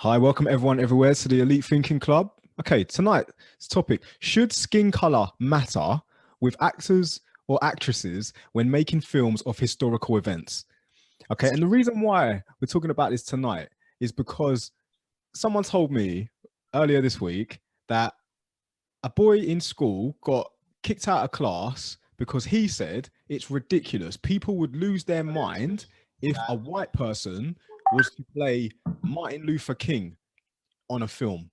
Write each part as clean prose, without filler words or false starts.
Hi, welcome everyone everywhere to the Elite Thinking Club. Okay, tonight's topic, should skin color matter with actors or actresses when making films of historical events? Okay, and the reason why we're talking about this tonight is because someone told me earlier this week that a boy in school got kicked out of class because he said it's ridiculous. People would lose their mind if a white person was to play Martin Luther King on a film,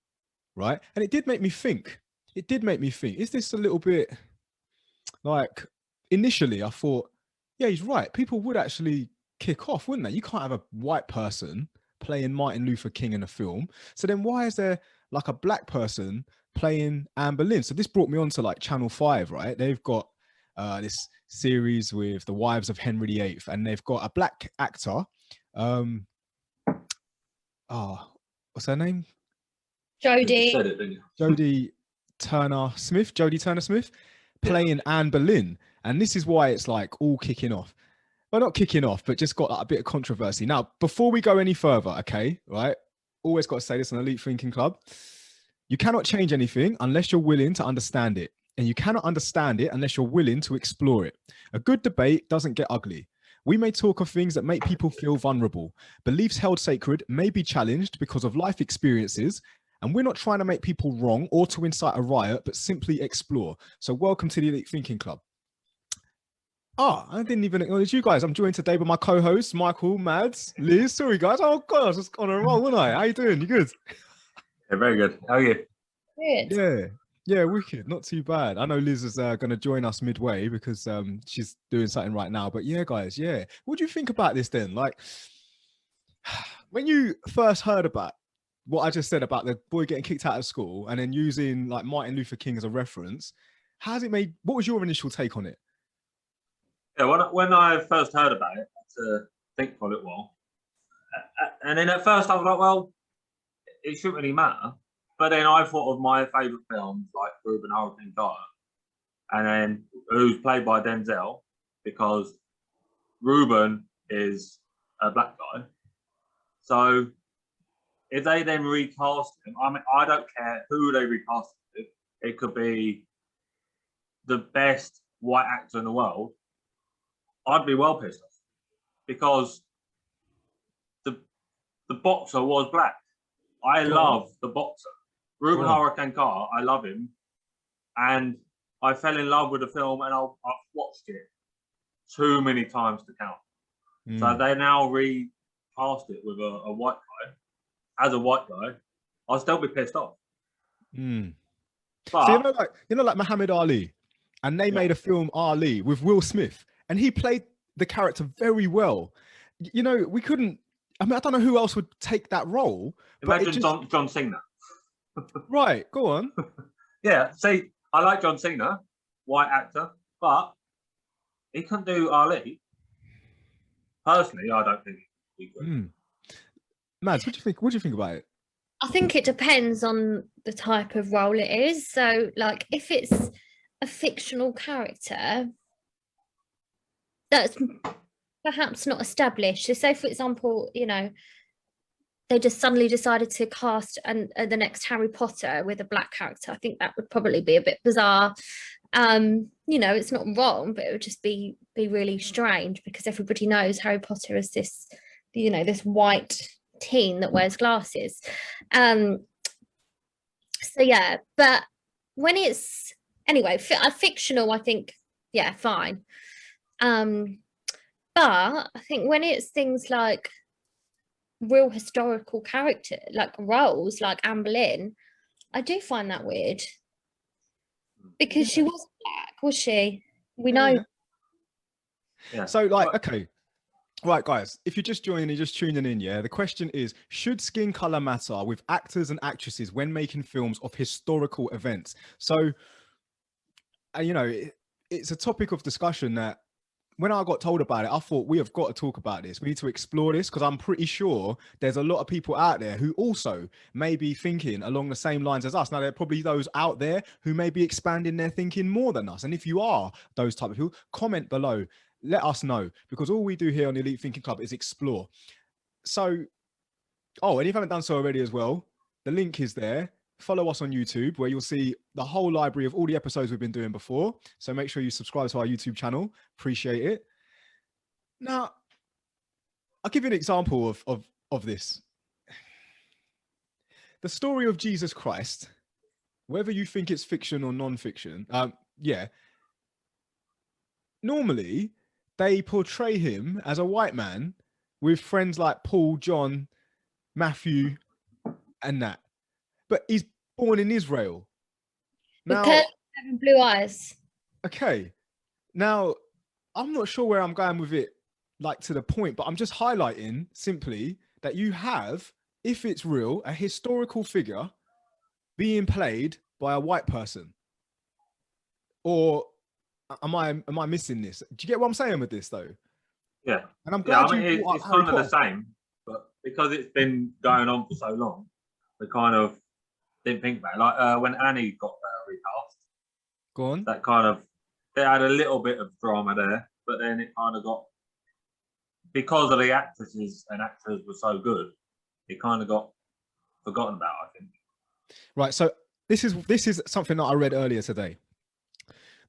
right? And it did make me think. It did make me think, is this a little bit like, initially I thought, yeah, he's right. People would actually kick off, wouldn't they? You can't have a white person playing Martin Luther King in a film. So then why is there like a black person playing Anne Boleyn? So this brought me on to like Channel 5, right? They've got this series with the wives of Henry VIII, and they've got a black actor. What's her name? Jodie Turner Smith playing Anne Boleyn. And this is why it's like all kicking off. Well, not kicking off, but just got like a bit of controversy. Now, before we go any further, okay, right? Always got to say this on Elite Thinking Club. You cannot change anything unless you're willing to understand it. And you cannot understand it unless you're willing to explore it. A good debate doesn't get ugly. We may talk of things that make people feel vulnerable. Beliefs held sacred may be challenged because of life experiences. And we're not trying to make people wrong or to incite a riot, but simply explore. So welcome to the Elite Thinking Club. I didn't even acknowledge you guys. I'm joined today by my co-hosts, Michael, Mads, Liz. Sorry, guys. Oh, God, I was just on a roll, wasn't I? How you doing? You good? Yeah, very good. How are you? Good. Yeah, wicked. Not too bad. I know Liz is going to join us midway because she's doing something right now. But yeah, guys, yeah. What do you think about this then? Like, when you first heard about what I just said about the boy getting kicked out of school and then using like Martin Luther King as a reference, what was your initial take on it? Yeah, when I first heard about it, I had to think for a little while. And then at first I was like, well, it shouldn't really matter. But then I thought of my favourite films like Reuben Hurricane Carter, and then who's played by Denzel, because Reuben is a black guy. So if they then recast him, I mean, I don't care who they recast him with. It could be the best white actor in the world. I'd be well pissed off because the boxer was black. I love the boxer. Reuben Hurricane Carter, I love him. And I fell in love with the film and I've watched it too many times to count. So they now recast it with a white guy. As a white guy, I'll still be pissed off. But, so like Muhammad Ali, and they made a film Ali with Will Smith, and he played the character very well. You know, we couldn't. I mean, I don't know who else would take that role. Imagine John Cena. Right, go on. Yeah, see, I like John Cena, white actor, but he couldn't do Ali. Personally, I don't think he could. Mads, what do you think about it? I think it depends on the type of role it is. So, like, if it's a fictional character that's perhaps not established. So, say, for example, you know, they just suddenly decided to cast the next Harry Potter with a black character. I think that would probably be a bit bizarre. You know, it's not wrong, but it would just be really strange because everybody knows Harry Potter is this, you know, this white teen that wears glasses. So yeah, but when it's anyway fictional, I think fine. But I think when it's things like real historical character, like roles like Anne Boleyn, I do find that weird because she wasn't black, was she? We know. Yeah. So like, okay. Right, guys, if you're just joining and just tuning in, the question is, should skin color matter with actors and actresses when making films of historical events? So, you know, it's a topic of discussion that when I got told about it, I thought we have got to talk about this. We need to explore this because I'm pretty sure there's a lot of people out there who also may be thinking along the same lines as us. Now, there are probably those out there who may be expanding their thinking more than us. And if you are those type of people, comment below. Let us know, because all we do here on the Elite Thinking Club is explore. So Oh, and if you haven't done so already as well, the link is there. Follow us on YouTube, where you'll see the whole library of all the episodes we've been doing before. So make sure you subscribe to our YouTube channel. Appreciate it. Now, I'll give you an example of this. The story of Jesus Christ, whether you think it's fiction or non-fiction, normally they portray him as a white man with friends like Paul, John, Matthew, and that. But he's born in Israel. Now, Because having blue eyes. okay. Now, I'm not sure where I'm going with it, like to the point, but I'm just highlighting simply that you have, if it's real, a historical figure being played by a white person. Or am I missing this? Do you get what I'm saying with this though? Yeah. And I'm glad it's kind of the same, but because it's been going on for so long, we kind of didn't think about it. Like when Annie got recast. Go on. That kind of, it had a little bit of drama there, but then it kind of got, because of the actresses and actors were so good, it kind of got forgotten about, I think. Right. So this is something that I read earlier today.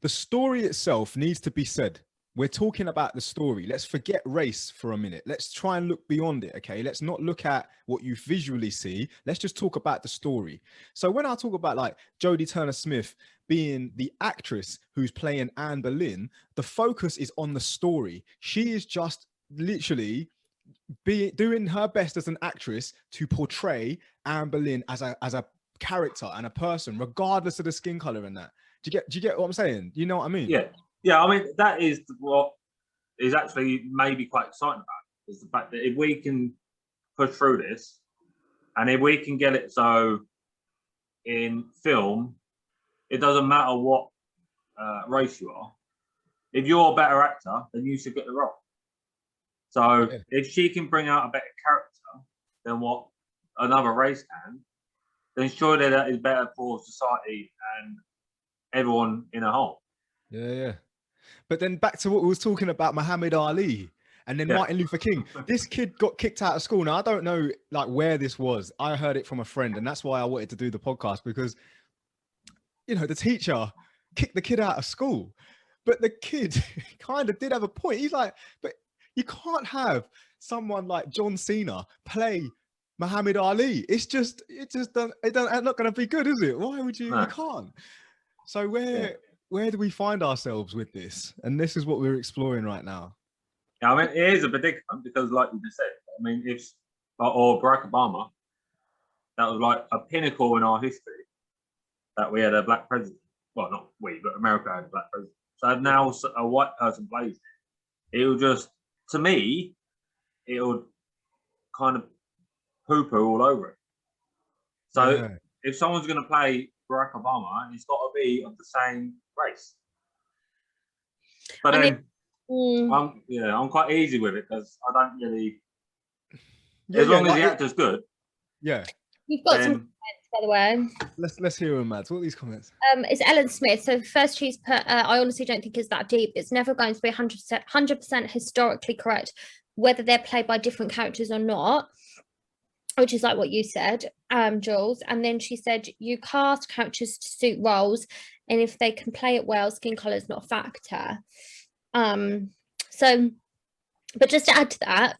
The story itself needs to be said. We're talking about the story. Let's forget race for a minute. Let's try and look beyond it. Okay. Let's not look at what you visually see. Let's just talk about the story. So when I talk about like Jodie Turner Smith being the actress who's playing Anne Boleyn, the focus is on the story. She is just literally doing her best as an actress to portray Anne Boleyn as a character and a person, regardless of the skin color and that. Do you get what I'm saying? You know what I mean? Yeah. I mean, that is what is actually maybe quite exciting about it, is the fact that if we can push through this, and if we can get it so in film, it doesn't matter what race you are. If you're a better actor, then you should get the role. So if she can bring out a better character than what another race can, then surely that is better for society and everyone in a whole. Yeah. But then back to what we was talking about, Muhammad Ali and then Martin Luther King. This kid got kicked out of school. Now, I don't know like where this was. I heard it from a friend, and that's why I wanted to do the podcast, because, you know, the teacher kicked the kid out of school. But the kid kind of did have a point. He's like, but you can't have someone like John Cena play Muhammad Ali. It's not going to be good, is it? Why would you? No. You can't. So where do we find ourselves with this? And this is what we're exploring right now. Yeah, I mean, it is a predicament because, like you just said, I mean, or Barack Obama, that was like a pinnacle in our history that we had a black president. Well, not we, but America had a black president. So now a white person plays it. It will just, to me, it would kind of poo-poo all over it. So if someone's going to play Barack Obama, it's got to be of the same race. But I'm quite easy with it because I don't really. As long as the actor's good. Yeah. You've got some comments, by the way. Let's hear them, Mads. What are these comments? It's Ellen Smith. So first, she's put, I honestly don't think it's that deep. It's never going to be 100% historically correct, whether they're played by different characters or not, which is like what you said, Jules. And then she said, you cast characters to suit roles, and if they can play it well, skin color is not a factor. So, but just to add to that,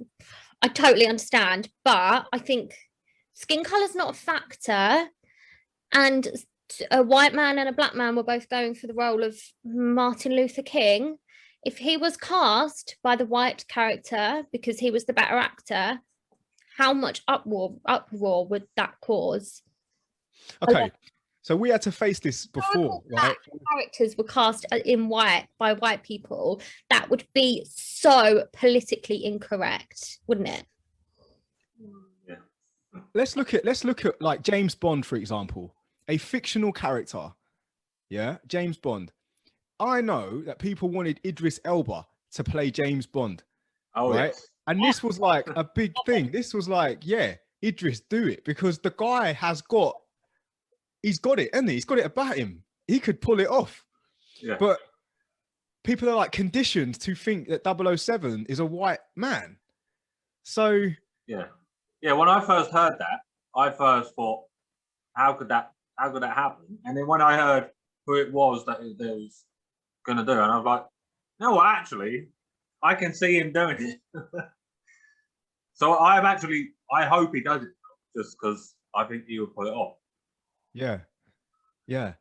I totally understand, but I think skin color is not a factor, and a white man and a black man were both going for the role of Martin Luther King. If he was cast by the white character because he was the better actor, how much uproar would that cause? Okay, so we had to face this before, right? Characters were cast in white by white people. That would be so politically incorrect, wouldn't it? Yeah. Let's look at like James Bond, for example, a fictional character. Yeah, James Bond. I know that people wanted Idris Elba to play James Bond. Oh, right? Yes. And this was like a big thing. This was like, yeah, Idris, do it, because the guy he's got it, hasn't he? He's got it about him. He could pull it off. Yeah. But people are like conditioned to think that 007 is a white man. So yeah, yeah, when I first heard that, I first thought, how could that happen? And then when I heard who it was that it was going to do, and I was like, no, well, actually, I can see him doing it. So I hope he does it, just because I think he would pull it off. Yeah, yeah.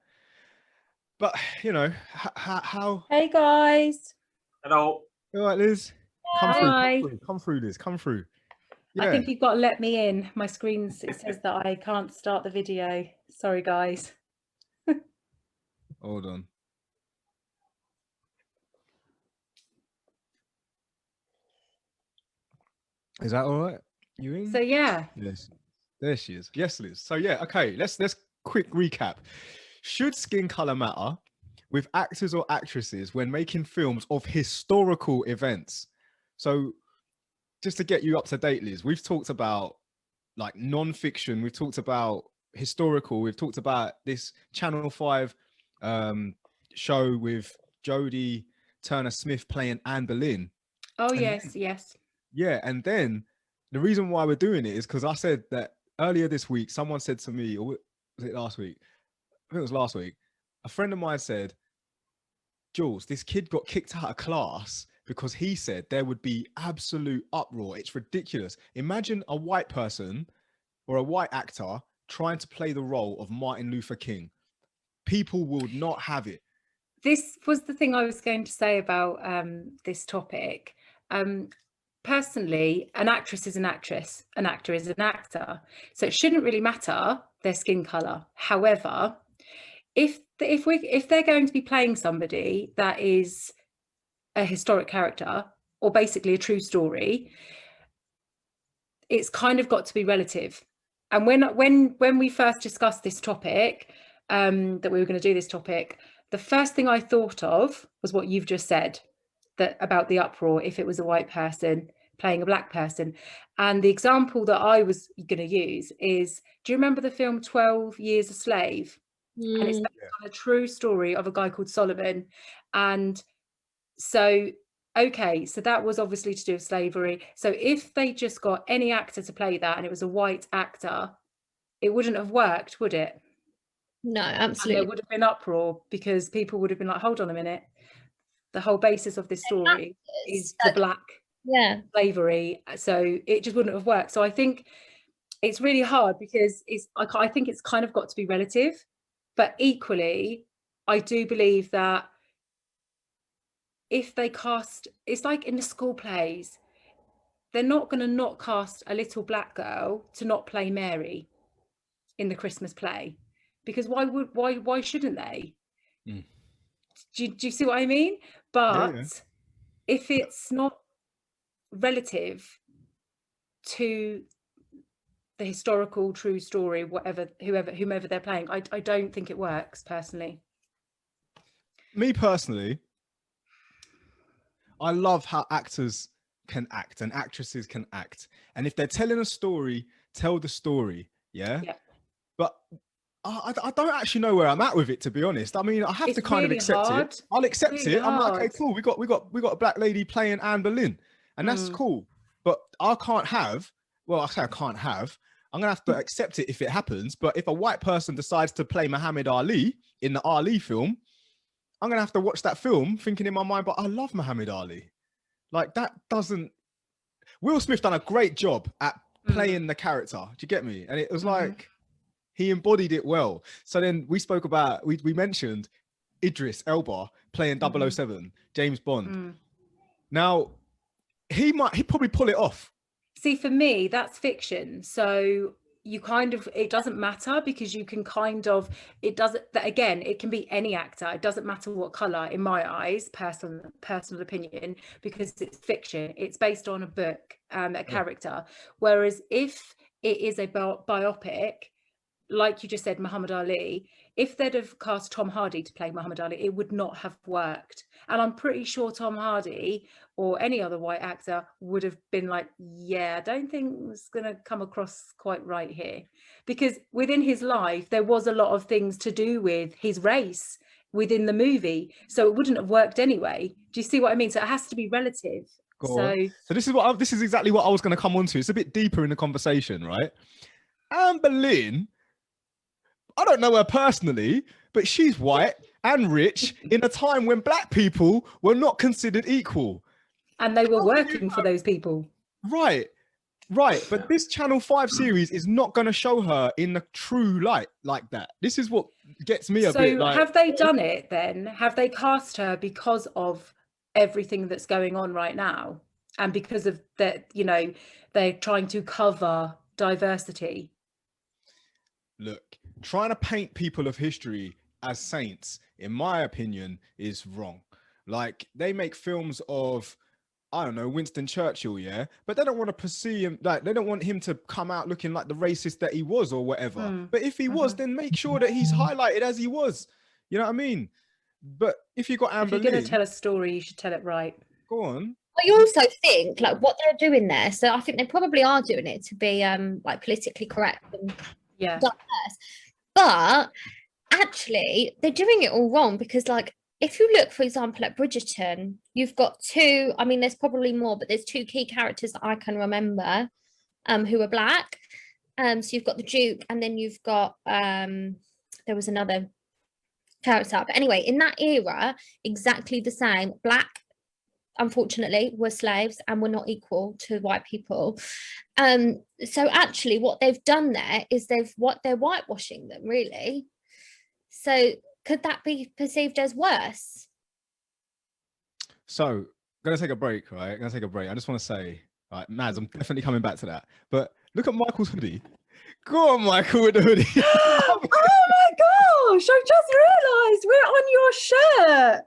But you know, how? Hey guys. Hello. All right, Liz, come Hi. through, come through, Liz, come through. I think you've got to let me in. My screen, it says that I can't start the video. Sorry, guys. Hold on. Is that all right? You in? So yeah, Yes. There she is. Yes, Liz. So yeah, okay. Let's quick recap. Should skin color matter with actors or actresses when making films of historical events? So just to get you up to date, Liz, we've talked about like non-fiction, we've talked about historical, we've talked about this Channel 5 show with Jodie Turner Smith playing Anne Boleyn. oh And yes, yes. Yeah, and then the reason why we're doing it is because I said that earlier this week, someone said to me, or was it last week? I think it was last week. A friend of mine said, Jules, this kid got kicked out of class because he said there would be absolute uproar. It's ridiculous. Imagine a white person or a white actor trying to play the role of Martin Luther King. People would not have it. This was the thing I was going to say about this topic. Personally, an actress is an actress, an actor is an actor. So it shouldn't really matter their skin color. However, if they're going to be playing somebody that is a historic character or basically a true story, it's kind of got to be relative. And when we first discussed this topic, that we were going to do this topic, the first thing I thought of was what you've just said, that about the uproar if it was a white person playing a black person. And the example that I was going to use is, do you remember the film 12 Years a Slave? And it's based on a true story of a guy called Solomon. And so, okay, so that was obviously to do with slavery. So if they just got any actor to play that and it was a white actor, it wouldn't have worked, would it? No, And absolutely. there would have been uproar because people would have been like, hold on a minute. The whole basis of this story is the black slavery. So it just wouldn't have worked. So I think it's really hard because I think it's kind of got to be relative. But equally, I do believe that if they cast, it's like in the school plays, they're not going to not cast a little black girl to not play Mary in the Christmas play, because why shouldn't they? Do you see what I mean? But if it's not relative to the historical true story, whomever they're playing, I don't think it works personally. Me personally, I love how actors can act and actresses can act. And if they're telling a story, tell the story. Yeah. But I don't actually know where I'm at with it, to be honest. I mean, I have to kind of accept it. I'll accept it. I'm like, okay, cool. We got a black lady playing Anne Boleyn, and that's cool. But I can't have. Well, I say I can't have. I'm gonna have to accept it if it happens. But if a white person decides to play Muhammad Ali in the Ali film, I'm gonna have to watch that film thinking in my mind, but I love Muhammad Ali. Like that doesn't. Will Smith done a great job at playing the character. Do you get me? And it was like he embodied it well. So then we spoke about we mentioned Idris Elba playing 007, James Bond. Now he probably pull it off. See, for me, that's fiction. So you kind of, it doesn't matter because you can kind of, it doesn't, again, it can be any actor. It doesn't matter what color in my eyes, personal opinion, because it's fiction. It's based on a book, a character. Whereas if it is a biopic, like you just said, Muhammad Ali, if they'd have cast Tom Hardy to play Muhammad Ali, it would not have worked. And I'm pretty sure Tom Hardy or any other white actor would have been like, yeah, I don't think it's going to come across quite right here. Because within his life, there was a lot of things to do with his race within the movie. So it wouldn't have worked anyway. Do you see what I mean? So it has to be relative. Go on. So this is exactly what I was going to come on to. It's a bit deeper in the conversation, right? Anne Boleyn, I don't know her personally, but she's white and rich in a time when black people were not considered equal. And they were working for those people. Right. But this Channel 5 series is not going to show her in the true light like that. This is what gets me a bit like... So have they done it then? Have they cast her because of everything that's going on right now? And because of that, you know, they're trying to cover diversity? Look, trying to paint people of history as saints, in my opinion, is wrong. Like, they make films of, I don't know, Winston Churchill, yeah, but they don't want to pursue him, like, they don't want him to come out looking like the racist that he was or whatever. But if he was, then make sure that he's highlighted as he was. You know what I mean? But if you got Anne Boleyn, if you're going to tell a story, you should tell it right. Go on. I also think like what they're doing there. So I think they probably are doing it to be like politically correct and diverse. But actually, they're doing it all wrong because, like, if you look, for example, at Bridgerton, you've got two. I mean, there's probably more, but there's two key characters that I can remember, who are black. So you've got the Duke, and then you've got there was another character. But anyway, in that era, exactly the same. Black, unfortunately, were slaves and were not equal to white people. So actually what they've done there is they're whitewashing them, really. So could that be perceived as worse? So I'm gonna take a break, right? I just want to say, right, Mads, I'm definitely coming back to that. But look at Michael's hoodie. Go on, Michael, with the hoodie. Oh my gosh, I just realised we're on your shirt.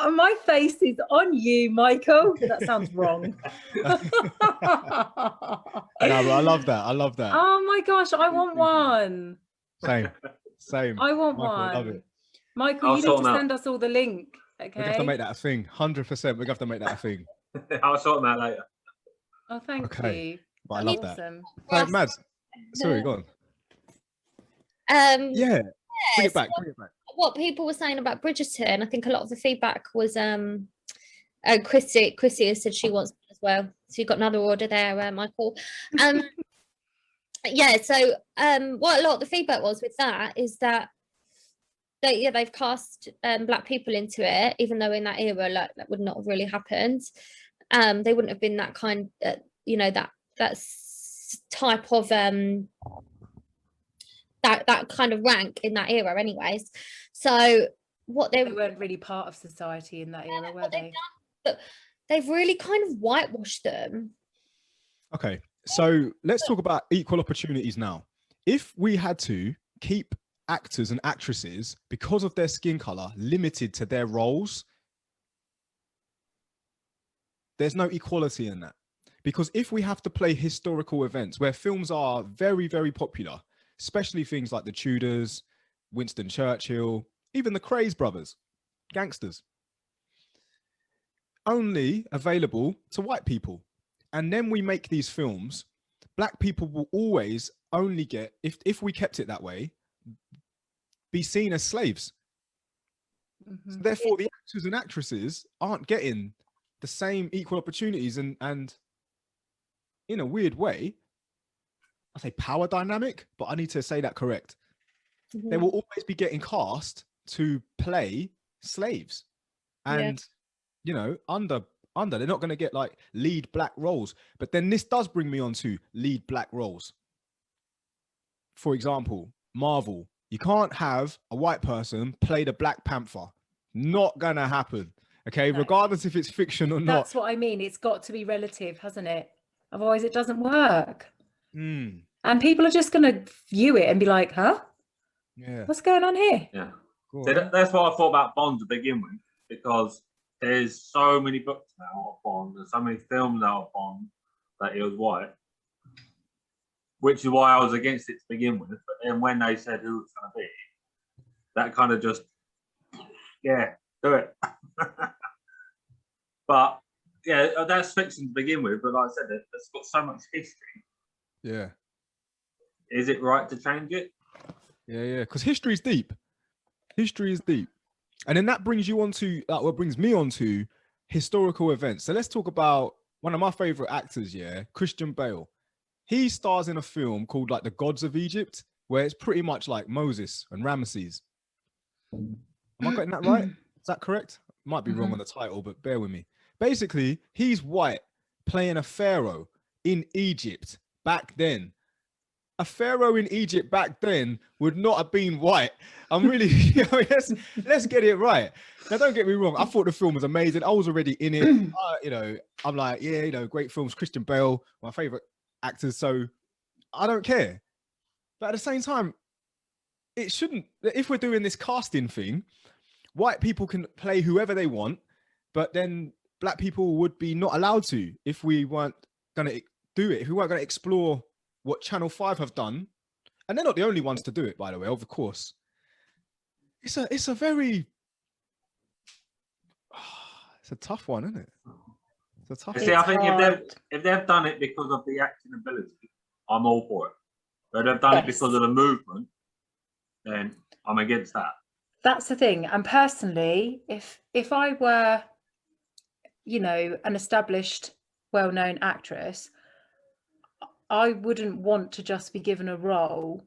Oh, my face is on you, Michael. That sounds wrong. No, but I love that. Oh my gosh, I want one. Same. I want Michael, one. I love it. Michael, you need to send us all the link. Okay. We have to make that a thing. 100%. We have to make that a thing. I'll sort them out later. Oh, thank you. But I love that. Awesome. Right, Mads. Sorry, go on. Yeah. Bring it back. What people were saying about Bridgerton, I think a lot of the feedback was Chrissy has said she wants it as well. So you've got another order there, Michael. Yeah, so what a lot of the feedback was with that is that they've cast black people into it, even though in that era like that would not have really happened. They wouldn't have been that kind, you know, that type of that kind of rank in that era anyways. So what they weren't really part of society in that era, were they? But they've really kind of whitewashed them. Okay, so let's talk about equal opportunities now. If we had to keep actors and actresses, because of their skin color, limited to their roles, there's no equality in that. Because if we have to play historical events where films are very, very popular, especially things like the Tudors, Winston Churchill, even the Craze brothers, gangsters, only available to white people. And then we make these films, black people will always only get, if we kept it that way, be seen as slaves. So therefore, the actors and actresses aren't getting the same equal opportunities and in a weird way, I say power dynamic, but I need to say that correct. They will always be getting cast to play slaves. And, you know, under, they're not going to get like lead black roles. But then this does bring me on to lead black roles. For example, Marvel, you can't have a white person play the Black Panther. Not going to happen. Okay, no. Regardless if it's fiction or not. That's what I mean. It's got to be relative, hasn't it? Otherwise it doesn't work. And people are just going to view it and be like, huh? Yeah. What's going on here? Yeah. Cool. So that's what I thought about Bond to begin with, because there's so many books now of Bond, there's so many films now of Bond that he was white, which is why I was against it to begin with. But then when they said who it's going to be, that kind of just, yeah, do it. But yeah, that's fiction to begin with. But like I said, it's got so much history. Yeah. Is it right to change it? Yeah. Because history is deep. History is deep. And then that brings you on to, what brings me on to, historical events. So let's talk about one of my favorite actors, yeah, Christian Bale. He stars in a film called like The Gods of Egypt, where it's pretty much like Moses and Ramesses. Am I getting that right? Is that correct? Might be wrong on the title, but bear with me. Basically, he's white playing a pharaoh in Egypt back then. A pharaoh in Egypt back then would not have been white. I'm really, let's get it right. Now, don't get me wrong. I thought the film was amazing. I was already in it. I'm like, yeah, great films. Christian Bale, my favorite actors. So I don't care. But at the same time, it shouldn't. If we're doing this casting thing, white people can play whoever they want, but then black people would be not allowed to if we weren't going to do it. If we weren't going to explore what Channel 5 have done, and they're not the only ones to do it, by the way, of course. It's a very, it's a tough one, isn't it? It's a tough one. See, I think if they've done it because of the acting ability, I'm all for it. But if they've done it because of the movement, then I'm against that. That's the thing. And personally, if I were, an established, well-known actress, I wouldn't want to just be given a role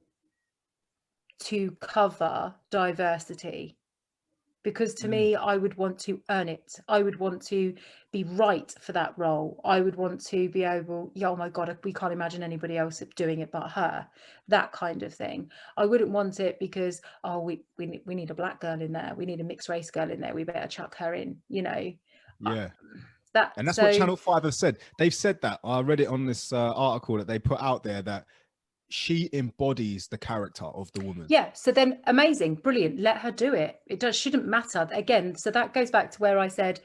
to cover diversity, because to me, I would want to earn it. I would want to be right for that role. I would want to be able, oh my God, we can't imagine anybody else doing it but her, that kind of thing. I wouldn't want it because, we need a black girl in there. We need a mixed race girl in there. We better chuck her in, Yeah. And that's so, what Channel 5 have said. They've said that. I read it on this article that they put out there, that she embodies the character of the woman. Yeah. So then amazing, brilliant. Let her do it. Shouldn't matter. Again, so that goes back to where I said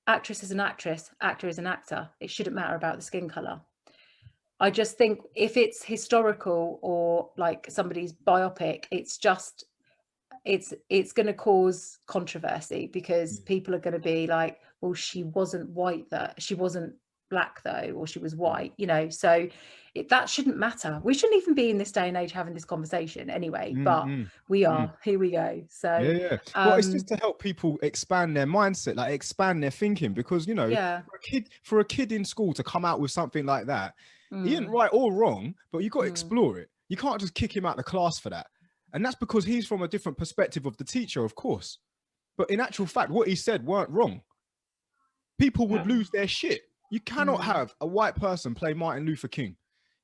actress is an actress, actor is an actor. It shouldn't matter about the skin color. I just think if it's historical or like somebody's biopic, it's going to cause controversy, because people are going to be like, well, she wasn't white, she wasn't black though, or she was white, so that shouldn't matter. We shouldn't even be in this day and age having this conversation anyway, but we are. Here we go. So yeah. Well, it's just to help people expand their mindset, like expand their thinking, because for a kid in school to come out with something like that, he ain't right or wrong, but you got to explore it. You can't just kick him out of the class for that. And that's because he's from a different perspective of the teacher, of course. But in actual fact, what he said weren't wrong. People would lose their shit. You cannot have a white person play Martin Luther King,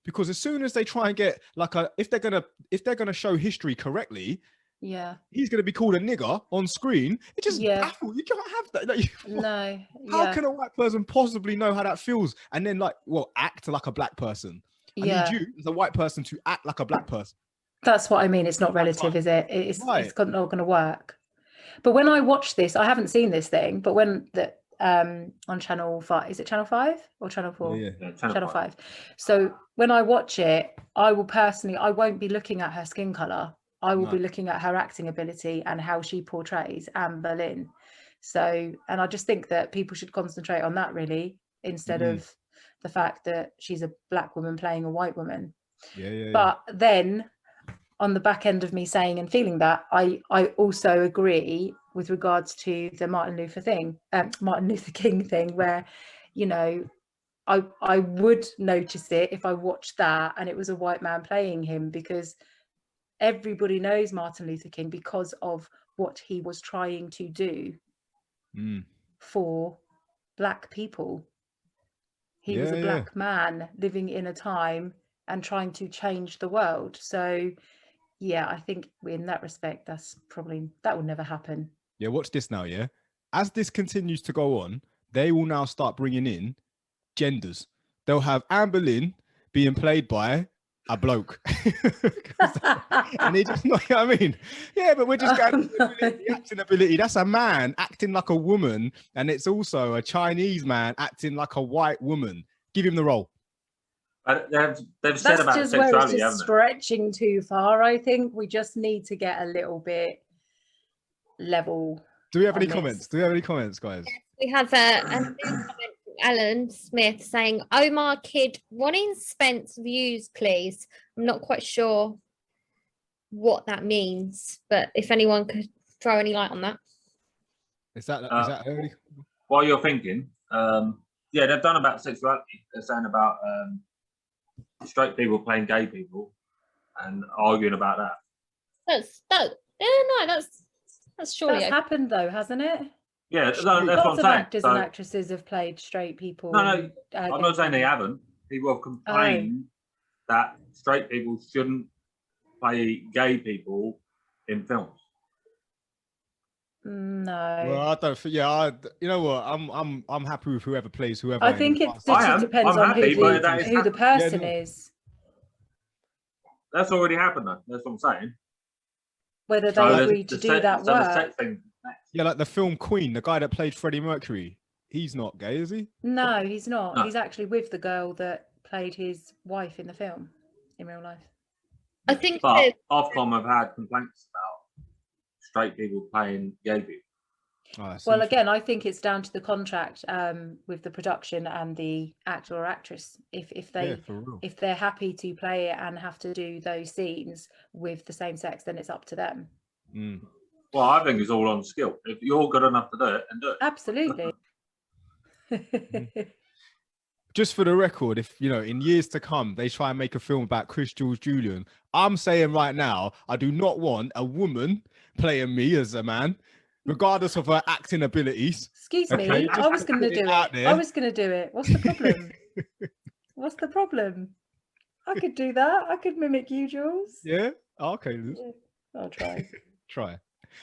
because as soon as they try and get like if they're gonna show history correctly, he's gonna be called a nigger on screen. It just baffles. You can't have that. Like, no. How can a white person possibly know how that feels and then act like a black person? I need you as a white person to act like a black person. That's what I mean. It's not relative, is it? It's not going to work. But when I watch this, I haven't seen this thing, but when on Channel 5, is it Channel 5 or Channel 4? Yeah, Channel 5. So when I watch it, I won't be looking at her skin color. I will be looking at her acting ability and how she portrays Anne Boleyn. So, and I just think that people should concentrate on that really, instead of the fact that she's a black woman playing a white woman. But then on the back end of me saying and feeling that, I also agree with regards to the Martin Luther King thing, where, I would notice it if I watched that and it was a white man playing him, because everybody knows Martin Luther King because of what he was trying to do for black people. He was a black man living in a time and trying to change the world. So I think in that respect, that will never happen. Yeah, watch this now, yeah? As this continues to go on, they will now start bringing in genders. They'll have Anne Boleyn being played by a bloke. And he just, you know what I mean? Yeah, but we're just going to the acting ability. That's a man acting like a woman, and it's also a Chinese man acting like a white woman. Give him the role. They've said about just sexuality, where it's just haven't they? stretching too far. I think we just need to get a little bit level. Do we have any comments? Do we have any comments, guys? Yes, we have a new comment from Alan Smith saying, Omar Kidd, wanting Spence views, please. I'm not quite sure what that means, but if anyone could throw any light on that. Is that early? while you're thinking, yeah, they've done about sexuality. They're saying about straight people playing gay people and arguing about that. That's surely That's happened though, hasn't it? Yeah, that's Lots what I'm of saying. actors and actresses have played straight people. No, and, I'm not saying they haven't. People have complained that straight people shouldn't play gay people in films. No. Well, I don't think. Yeah, you know what? I'm happy with whoever plays whoever. I think it I am. just depends I'm on happy, but that is who the person Yeah, no. is. That's already happened, though. That's what I'm saying. Whether So they agree to do that so the work. sex thing. Yeah, like the film Queen, the guy that played Freddie Mercury. He's not gay, is he? No, he's not. No. He's actually with the girl that played his wife in the film in real life. I think But Ofcom have had complaints about straight people playing gay people. Oh, Well, again, I think it's down to the contract with the production and the actor or actress. If they're happy to play it and have to do those scenes with the same sex, then it's up to them. Mm. Well, I think it's all on skill. If you're good enough to do it, then do it. Absolutely. Just for the record, if you know, in years to come, they try and make a film about Chris Jules Julian, I'm saying right now, I do not want a woman playing me as a man, regardless of her acting abilities. Excuse me, I was going to do it. I was going to do it. What's the problem? What's the problem? I could do that. I could mimic you, Jules. Yeah. Okay, Liz. Yeah, I'll try. Try.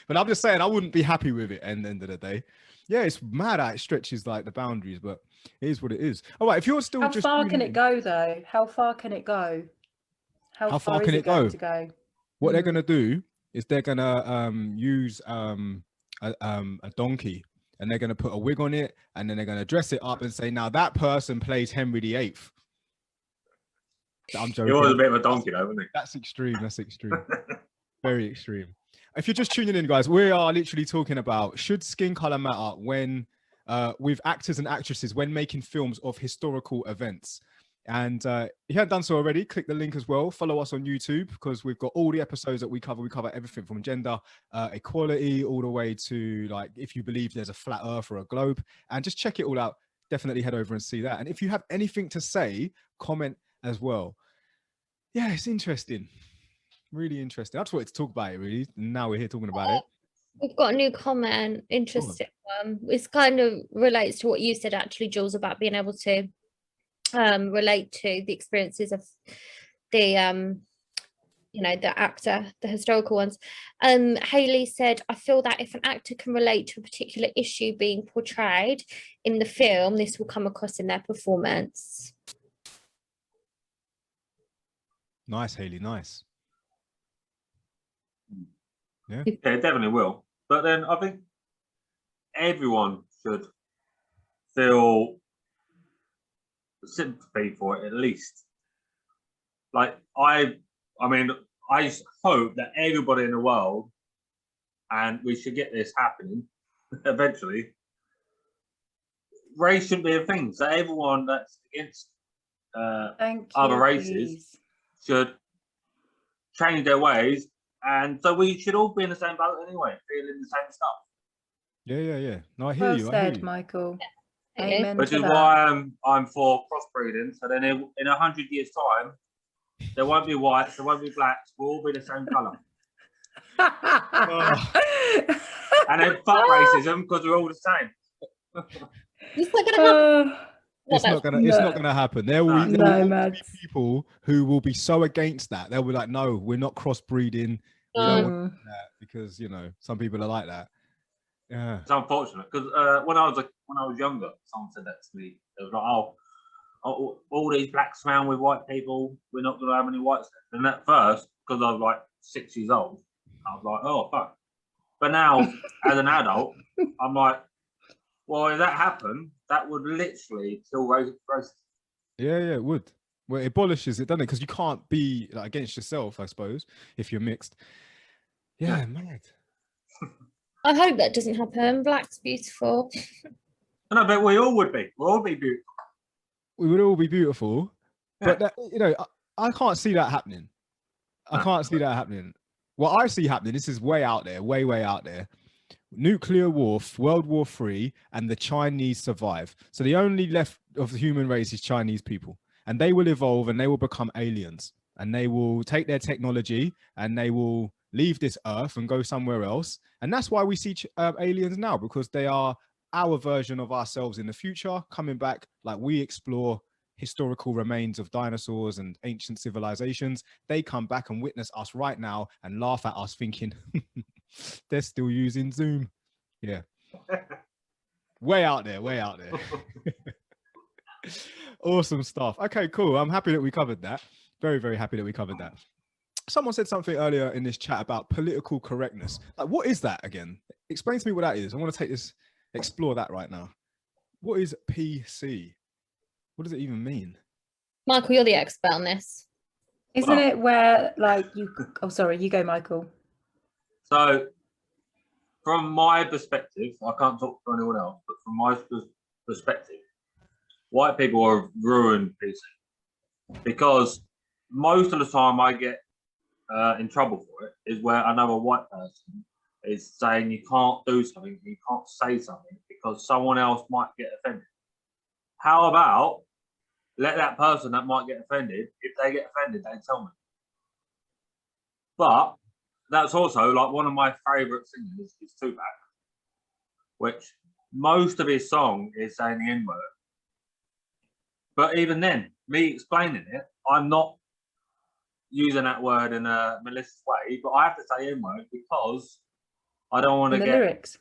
But I'm just saying, I wouldn't be happy with it at the end of the day. Yeah, it's mad how it stretches like the boundaries, but it is what it is. All right, if you're still How just far can it go though? How far can it go? How far is can it it going go? to go? What they're gonna do is they're gonna use a donkey, and they're gonna put a wig on it, and then they're gonna dress it up and say, now that person plays Henry VIII. I'm joking. He was a bit of a donkey, though, wasn't he? That's extreme. That's extreme. Very extreme. If you're just tuning in, guys, we are literally talking about should skin color matter when with actors and actresses when making films of historical events. And if you haven't done so already, click the link as well. Follow us on YouTube because we've got all the episodes that we cover. We cover everything from gender equality all the way to like if you believe there's a flat earth or a globe, and just check it all out. Definitely head over and see that. And if you have anything to say, comment as well. Yeah, it's interesting. Really interesting. I just wanted to talk about it, really. Now we're here talking about it. We've got a new comment, interesting one. It's kind of relates to what you said, actually, Jules, about being able to relate to the experiences of the, you know, the actor, the historical ones. Hayley said, I feel that if an actor can relate to a particular issue being portrayed in the film, this will come across in their performance. Nice, Hayley, nice. Yeah, it definitely will. But then I think everyone should feel sympathy for it at least. Like I mean, I hope that everybody in the world, and we should get this happening eventually, race shouldn't be a thing. So everyone that's against other races should change their ways. And so we should all be in the same boat anyway, feeling the same stuff. Yeah. No, I hear Well you. said, I hear you. Michael. Yeah. Amen. Which is why I'm for crossbreeding. So then in 100 years' time, there won't be whites, there won't be blacks. We'll all be the same colour. And then fuck racism because we're all the same. It's not gonna happen. It's not gonna happen. There will be people who will be so against that. They'll be like, no, we're not crossbreeding. We don't want that because you know some people are like that. Yeah, it's unfortunate because when I was younger, someone said that to me. They was like, "Oh, all these blacks around with white people. We're not going to have any whites." And at first, because I was like 6 years old, I was like, "Oh fuck!" But now, as an adult, I'm like, "Well, if that happened, that would literally kill racism." Yeah, it would. Well, it abolishes it, doesn't it? Because you can't be like against yourself, I suppose, if you're mixed. Yeah, mad. I hope that doesn't happen. Black's beautiful. No, but we all would be. We'll all be beautiful. We would all be beautiful, but that, you know, I can't see that happening. I can't see that happening. What I see happening, this is way out there, way out there. nuclear war, World War III, and the Chinese survive. So the only left of the human race is Chinese people, and they will evolve and they will become aliens, and they will take their technology and they will leave this earth and go somewhere else. And that's why we see aliens now, because they are our version of ourselves in the future coming back. Like, we explore historical remains of dinosaurs and ancient civilizations. They come back and witness us right now and laugh at us thinking they're still using Zoom. Yeah. Way out there, way out there. Awesome stuff. Okay, cool. I'm happy that we covered that. Very, very happy that we covered that. Someone said something earlier in this chat about political correctness. Like, what is that again? Explain to me what that is. I want to take this, explore that right now. What is PC? What does it even mean? Michael, you're the expert on this. Isn't it where, like, you... Oh, sorry, you go, Michael. So, from my perspective, I can't talk for anyone else, but from my perspective, white people have ruined PC, because most of the time I get in trouble for it is where another white person is saying you can't do something, you can't say something because someone else might get offended. How about let that person that might get offended, if they get offended, they tell me. But that's also, like, one of my favourite singers is Tupac, which most of his song is saying the N-word. But even then, me explaining it, I'm not using that word in a malicious way, but I have to say N-word because I don't want to get lyrics.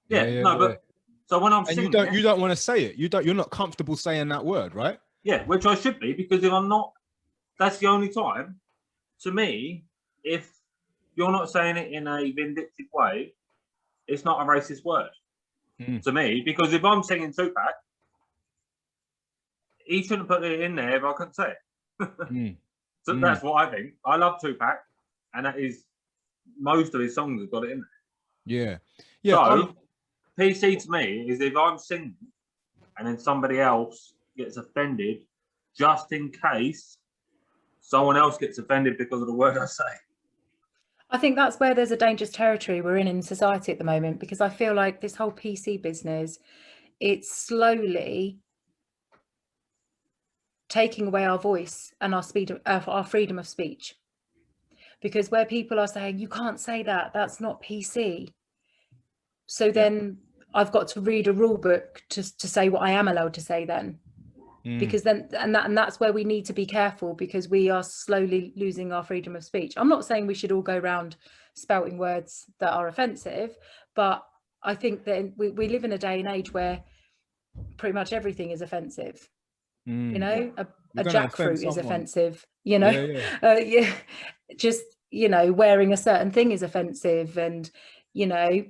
But so when I'm singing, you don't want to say it. You're not comfortable saying that word, right? Yeah, which I should be, because if I'm not, that's the only time. To me, if you're not saying it in a vindictive way, it's not a racist word to me. Because if I'm singing Tupac, he shouldn't put it in there if I couldn't say it. So that's what I think. I love Tupac, and that is, most of his songs have got it in there. Yeah. So PC to me is if I'm singing and then somebody else gets offended, just in case someone else gets offended because of the word I say. I think that's where there's a dangerous territory we're in society at the moment, because I feel like this whole PC business, it's slowly taking away our voice and our freedom of speech. Because where people are saying, you can't say that, that's not PC. So then I've got to read a rule book to say what I am allowed to say then. Because then, and that's where we need to be careful, because we are slowly losing our freedom of speech. I'm not saying we should all go around spouting words that are offensive, but I think that we live in a day and age where pretty much everything is offensive. You know, a jackfruit is offensive, you know, just, you know, wearing a certain thing is offensive, and, you know,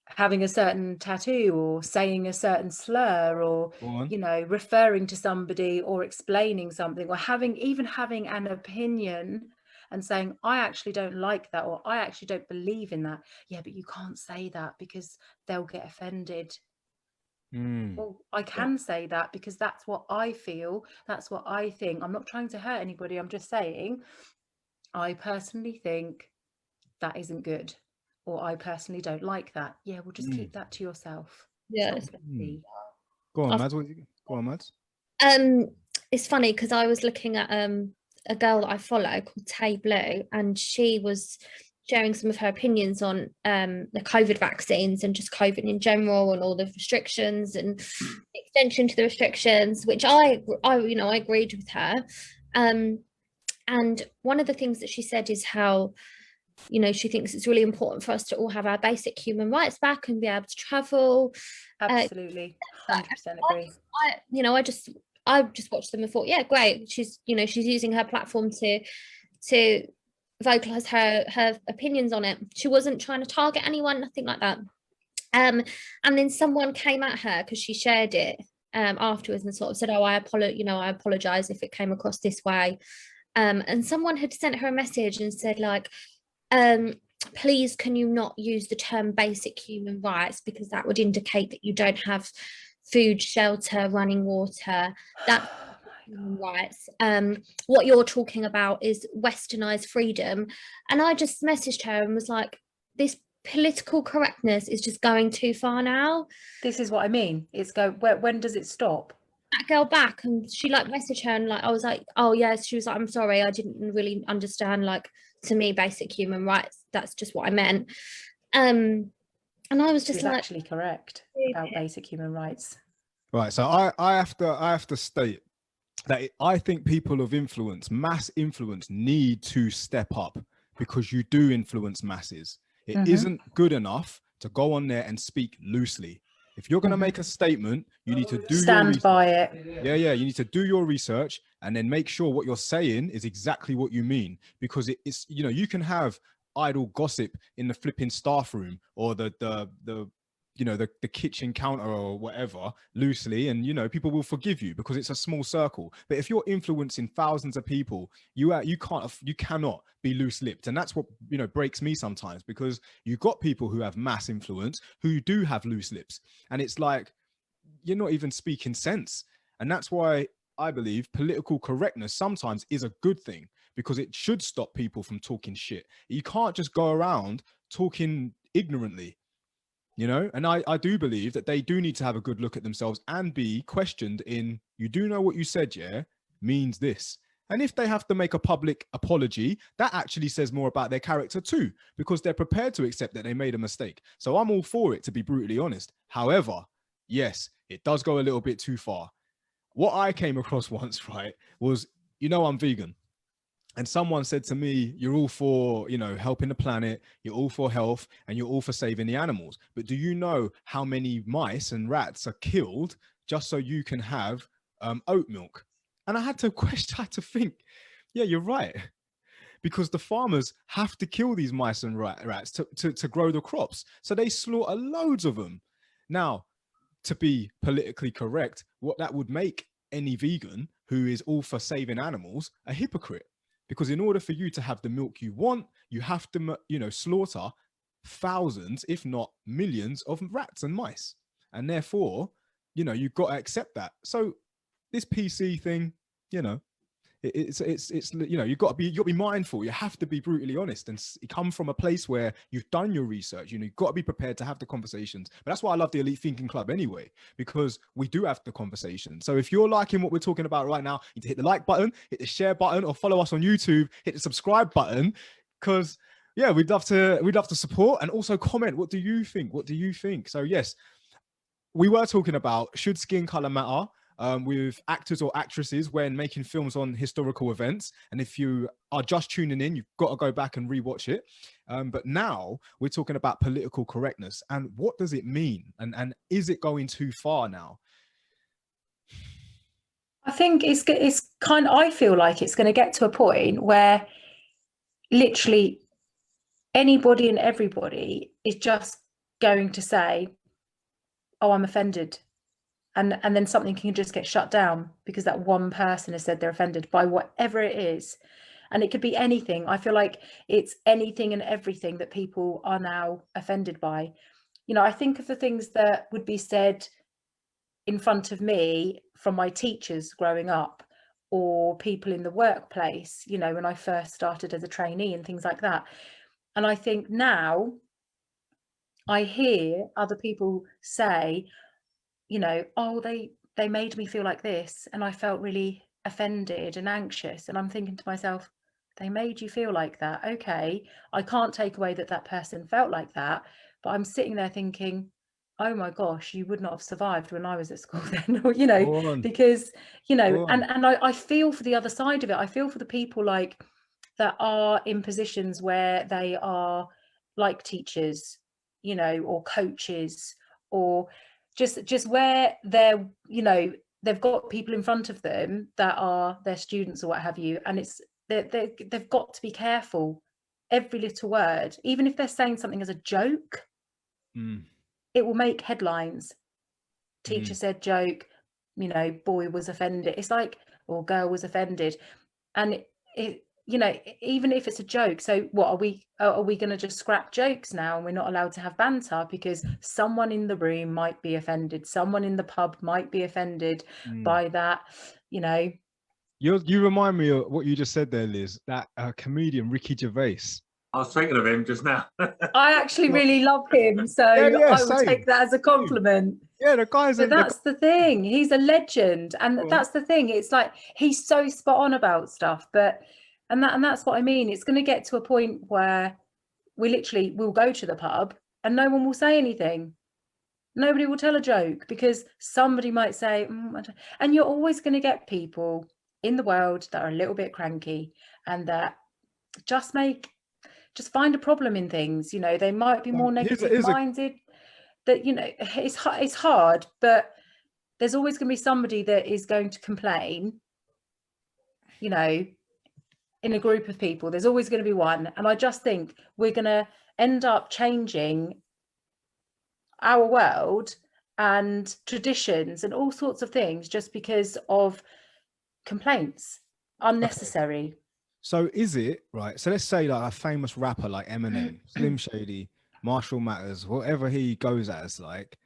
having a certain tattoo or saying a certain slur, or, you know, referring to somebody or explaining something, or even having an opinion and saying, I actually don't like that, or I actually don't believe in that. Yeah, but you can't say that because they'll get offended. Well, I can say that because that's what I feel. That's what I think. I'm not trying to hurt anybody. I'm just saying, I personally think that isn't good, or I personally don't like that. Yeah, well, just keep that to yourself. Yeah. Go on, Mads. Go on, Mads. It's funny because I was looking at a girl that I follow called Tay Blue, and she was sharing some of her opinions on the COVID vaccines and just COVID in general, and all the restrictions and extension to the restrictions, which I agreed with her. And one of the things that she said is how, you know, she thinks it's really important for us to all have our basic human rights back and be able to travel. Absolutely, 100% agree. I just watched them and thought, yeah, great. She's using her platform to vocalize her opinions on it. She wasn't trying to target anyone, nothing like that. And then someone came at her because she shared it afterwards and sort of said, oh, I apologize if it came across this way. And someone had sent her a message and said, like, please, can you not use the term basic human rights, because that would indicate that you don't have food, shelter, running water. That's human rights. What you're talking about is westernized freedom. And I just messaged her and was like, this political correctness is just going too far now. This is what I mean. It's when does it stop? That girl back, and she like messaged her, and like I was like, oh yes, she was like, I'm sorry, I didn't really understand, like, to me basic human rights, that's just what I meant. And I was just She's like, actually correct about basic human rights. Right. So I have to state that I think people of influence, mass influence, need to step up, because you do influence masses. It isn't good enough to go on there and speak loosely. If you're going to make a statement, you need to do Stand by it. Yeah, you need to do your research and then make sure what you're saying is exactly what you mean, because it's, you know, you can have idle gossip in the flipping staff room or the you know, the kitchen counter or whatever loosely, and, you know, people will forgive you because it's a small circle. But if you're influencing thousands of people, you cannot be loose-lipped. And that's what, you know, breaks me sometimes, because you've got people who have mass influence who do have loose lips, and it's like, you're not even speaking sense. And that's why I believe political correctness sometimes is a good thing, because it should stop people from talking shit. You can't just go around talking ignorantly, you know. And I do believe that they do need to have a good look at themselves and be questioned in, you do know what you said, yeah, means this. And if they have to make a public apology, that actually says more about their character too, because they're prepared to accept that they made a mistake. So I'm all for it, to be brutally honest. However, yes, it does go a little bit too far. What I came across once, right, was, you know, I'm vegan. And someone said to me, you're all for, you know, helping the planet, you're all for health, and you're all for saving the animals. But do you know how many mice and rats are killed just so you can have oat milk? And I had to think, yeah, you're right. Because the farmers have to kill these mice and rats to grow the crops. So they slaughter loads of them. Now, to be politically correct, what that would make any vegan who is all for saving animals a hypocrite. Because in order for you to have the milk you want, you have to, you know, slaughter thousands, if not millions, of rats and mice. And therefore, you know, you've got to accept that. So this PC thing, you know, it's you know, you've got to be mindful. You have to be brutally honest and come from a place where you've done your research. You know, you've got to be prepared to have the conversations. But that's why I love the Elite Thinking Club anyway, because we do have the conversation. So if you're liking what we're talking about right now, you need to hit the like button, hit the share button, or follow us on YouTube, hit the subscribe button, because yeah, we'd love to support, and also comment. What do you think? What do you think? So yes, we were talking about, should skin color matter with actors or actresses when making films on historical events. And if you are just tuning in, you've got to go back and rewatch it. But now we're talking about political correctness, and what does it mean? And is it going too far now? I think it's kind of, I feel like it's going to get to a point where literally anybody and everybody is just going to say, oh, I'm offended. And then something can just get shut down because that one person has said they're offended by whatever it is. And it could be anything. I feel like it's anything and everything that people are now offended by. You know, I think of the things that would be said in front of me from my teachers growing up, or people in the workplace, you know, when I first started as a trainee and things like that. And I think now I hear other people say, you know, oh, they made me feel like this, and I felt really offended and anxious. And I'm thinking to myself, they made you feel like that. Okay, I can't take away that that person felt like that, but I'm sitting there thinking, oh my gosh, you would not have survived when I was at school then, or, you know, because, you know, and I feel for the other side of it. I feel for the people like that are in positions where they are like teachers, you know, or coaches, or just where they're, you know, they've got people in front of them that are their students or what have you, and it's they've got to be careful. Every little word, even if they're saying something as a joke, it will make headlines. Teacher said joke, you know, boy was offended. It's like, or girl was offended, and it you know, even if it's a joke. So what are we going to just scrap jokes now, and we're not allowed to have banter because someone in the room might be offended, someone in the pub might be offended by that, you know? You remind me of what you just said there, Liz, that comedian Ricky Gervais. I was thinking of him just now. I actually really love him, so Yeah, I will same. take that as a compliment. Yeah, the guy's. But that's the thing. He's a legend, and that's the thing. It's like he's so spot on about stuff. But that's what I mean. It's going to get to a point where we'll go to the pub and no one will say anything. Nobody will tell a joke because somebody might say, and you're always going to get people in the world that are a little bit cranky and that just find a problem in things. You know, they might be more negative minded. That, you know, it's hard, but there's always going to be somebody that is going to complain. You know, in a group of people, there's always going to be one, and I just think we're going to end up changing our world and traditions and all sorts of things just because of complaints, unnecessary. Okay. So is it right? So let's say like a famous rapper like Eminem, Slim Shady, Marshall Matters, whatever he goes as, like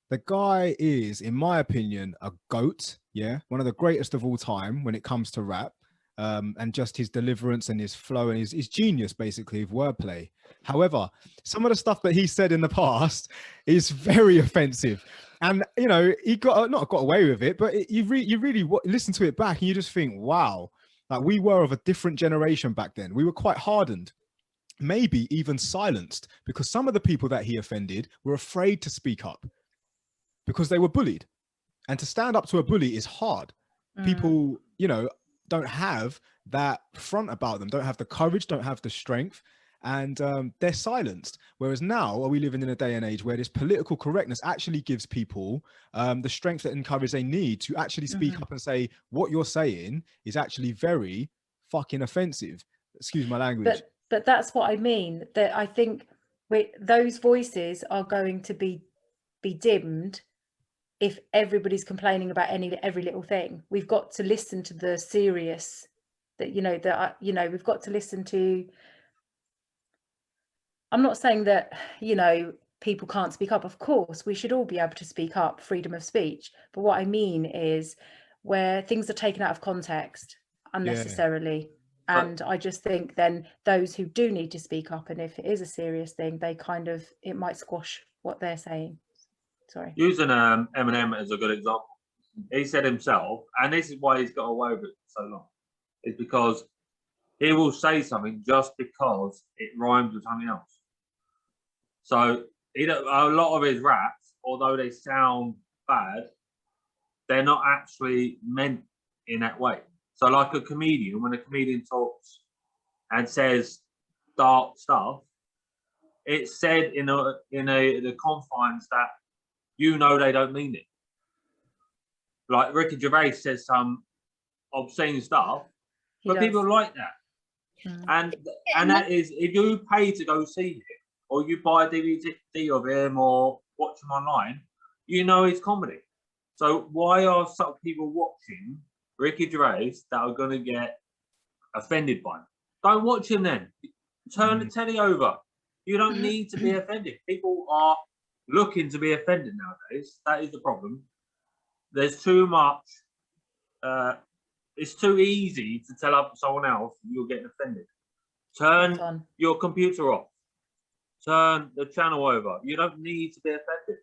the guy is, in my opinion, a goat. Yeah, one of the greatest of all time when it comes to rap, and just his deliverance and his flow and his genius, basically, of wordplay. However, some of the stuff that he said in the past is very offensive, and you know he not got away with it, but you really listen to it back and you just think, wow, like we were of a different generation back then. We were quite hardened, maybe even silenced, because some of the people that he offended were afraid to speak up because they were bullied, and to stand up to a bully is hard. People, you know, don't have that front about them, don't have the courage, don't have the strength, and they're silenced. Whereas now, are we living in a day and age where this political correctness actually gives people the strength and courage they need to actually speak up and say, what you're saying is actually very fucking offensive. Excuse my language. But that's what I mean, that I think those voices are going to be dimmed if everybody's complaining about every little thing. We've got to listen to the serious, that, you know, that, you know, we've got to listen to, I'm not saying that, you know, people can't speak up. Of course, we should all be able to speak up, freedom of speech. But what I mean is where things are taken out of context unnecessarily. Yeah. And I just think then those who do need to speak up, and if it is a serious thing, it might squash what they're saying. Sorry. Using Eminem as a good example, he said himself, and this is why he's got away with it so long, is because he will say something just because it rhymes with something else. So a lot of his raps, although they sound bad, they're not actually meant in that way. So like a comedian, when a comedian talks and says dark stuff, it's said in the confines that you know they don't mean it. Like Ricky Gervais says some obscene stuff, but people like that. And that is, if you pay to go see him, or you buy a DVD of him or watch him online, you know it's comedy. So why are some people watching Ricky Gervais that are going to get offended by him? Don't watch him then. Turn the telly over. You don't need to be offended. People are looking to be offended nowadays. That is the problem. There's too much. It's too easy to tell up someone else you're getting offended. Turn your computer off. Turn the channel over. You don't need to be offended.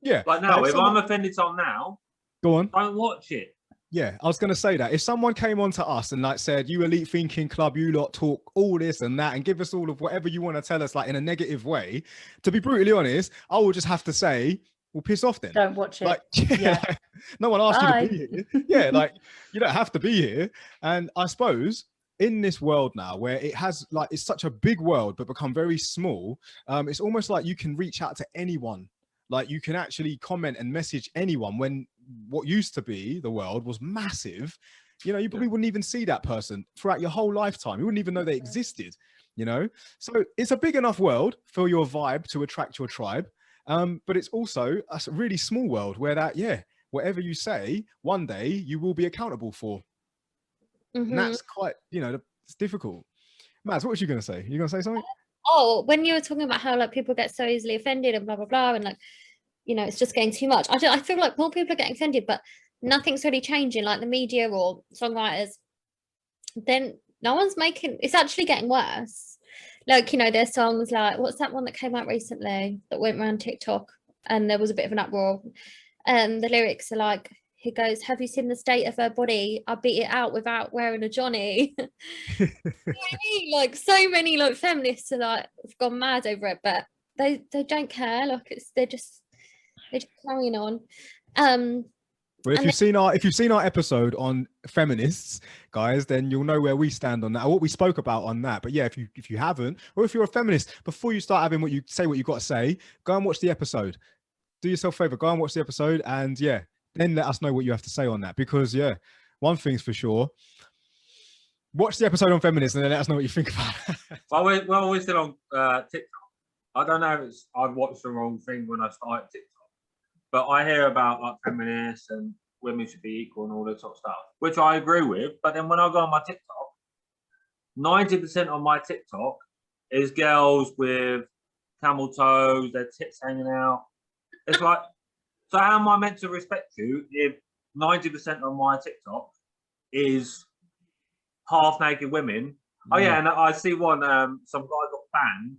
Yeah. Like now, if I'm offended on now, go on. Don't watch it. Yeah, I was going to say that. If someone came on to us and like said, you elite thinking club, you lot talk all this and that and give us all of whatever you want to tell us, like in a negative way, to be brutally honest, I will just have to say, well, piss off then. Don't watch it. Like, like, no one asked you to be here. Yeah, like you don't have to be here. And I suppose in this world now where it has like, it's such a big world, but become very small. It's almost like you can reach out to anyone. Like you can actually comment and message anyone when what used to be the world was massive. You know, you probably wouldn't even see that person throughout your whole lifetime. You wouldn't even know they existed, you know? So it's a big enough world for your vibe to attract your tribe. But it's also a really small world where that, whatever you say, one day you will be accountable for. And that's quite, you know, it's difficult. Mads, what was you going to say? You going to say something? Oh, when you were talking about how like people get so easily offended and blah, blah, blah, and like, you know, it's just getting too much. I feel like more people are getting offended, but nothing's really changing, like the media or songwriters. Then no one's making, it's actually getting worse. like, you know, there's songs like, what's that one that came out recently that went around TikTok and there was a bit of an uproar? The lyrics are like, he goes, have you seen the state of her body? I beat it out without wearing a Johnny. You know what I mean? Like, so many like feminists are like have gone mad over it, but they don't care. Like, they're just carrying on. Well, if And you've seen our episode on feminists, guys, then you'll know where we stand on that, or what we spoke about on that. But yeah, if you haven't, or if you're a feminist, before you start having what you got to say, go and watch the episode. Do yourself a favor, go and watch the episode, and yeah, then let us know what you have to say on that. Because yeah, one thing's for sure, watch the episode on feminists and then let us know what you think about it. Well, we're still on TikTok. I don't know if I've watched the wrong thing when I started TikTok, but I hear about like feminists and women should be equal and all that sort of stuff, which I agree with. But then when I go on my TikTok, 90% of my TikTok is girls with camel toes, their tits hanging out. It's like, so how am I meant to respect you if 90% of my TikTok is half naked women? Oh yeah, and I see one. Some guy got banned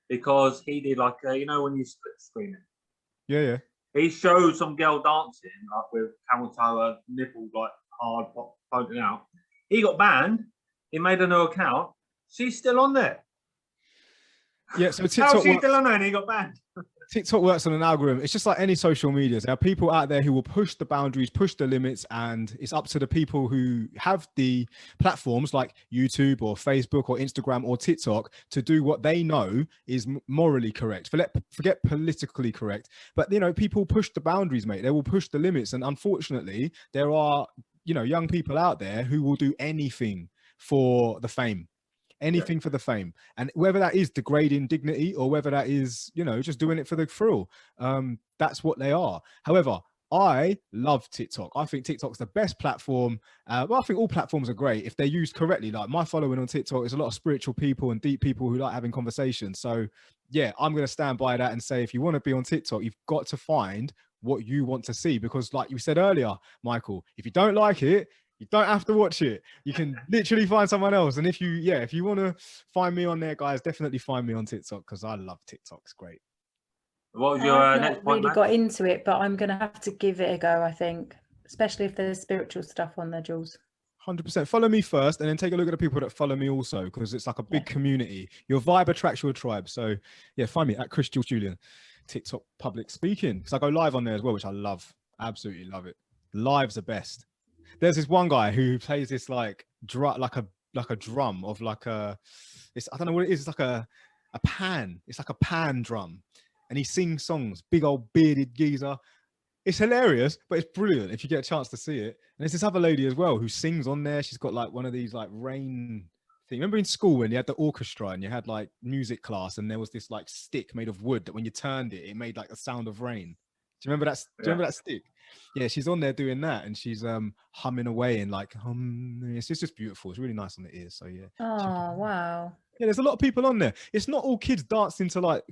because he did like you know when you split screen it. Yeah. He showed some girl dancing like with camel toe, her nipple like hard pointing out. He got banned. He made a new account. She's still on there. Yeah, so TikTok How's she still on there and he got banned? TikTok works on an algorithm. It's just like any social media. There are people out there who will push the boundaries, push the limits, and it's up to the people who have the platforms like YouTube or Facebook or Instagram or TikTok to do what they know is morally correct. Forget politically correct. But, you know, people push the boundaries, mate. They will push the limits. And unfortunately, there are, you know, young people out there who will do anything for the fame. Anything for the fame, and whether that is degrading dignity or whether that is, you know, just doing it for the thrill, that's what they are. However, I love TikTok. I think TikTok's the best platform. Well, I think all platforms are great if they're used correctly. Like my following on TikTok is a lot of spiritual people and deep people who like having conversations. So yeah, I'm going to stand by that and say, if you want to be on TikTok, you've got to find what you want to see, because like you said earlier, Michael, if you don't like it, you don't have to watch it. You can literally find someone else. And if you want to find me on there, guys, definitely find me on TikTok, because I love TikTok. It's great. What was your I've next not point, really Matt? got into it, but I'm going to have to give it a go, I think, especially if there's spiritual stuff on there, Jules. 100%. Follow me first and then take a look at the people that follow me also, because it's like a big community. Your vibe attracts your tribe. So yeah, find me at Chris Julian, TikTok public speaking, because I go live on there as well, which I love. Absolutely love it. Live's the best. There's this one guy who plays this like like a drum of like I don't know what it is. It's like a pan. It's like a pan drum, and he sings songs. Big old bearded geezer. It's hilarious, but it's brilliant if you get a chance to see it. And there's this other lady as well who sings on there. She's got like one of these like rain thing. Remember in school when you had the orchestra and you had like music class, and there was this like stick made of wood that when you turned it, it made like a sound of rain. Do you remember that? Do you remember that stick? Yeah, she's on there doing that, and she's humming away and like it's just beautiful. It's really nice on the ears. So yeah. Oh, wow. Yeah, there's a lot of people on there. It's not all kids dancing to like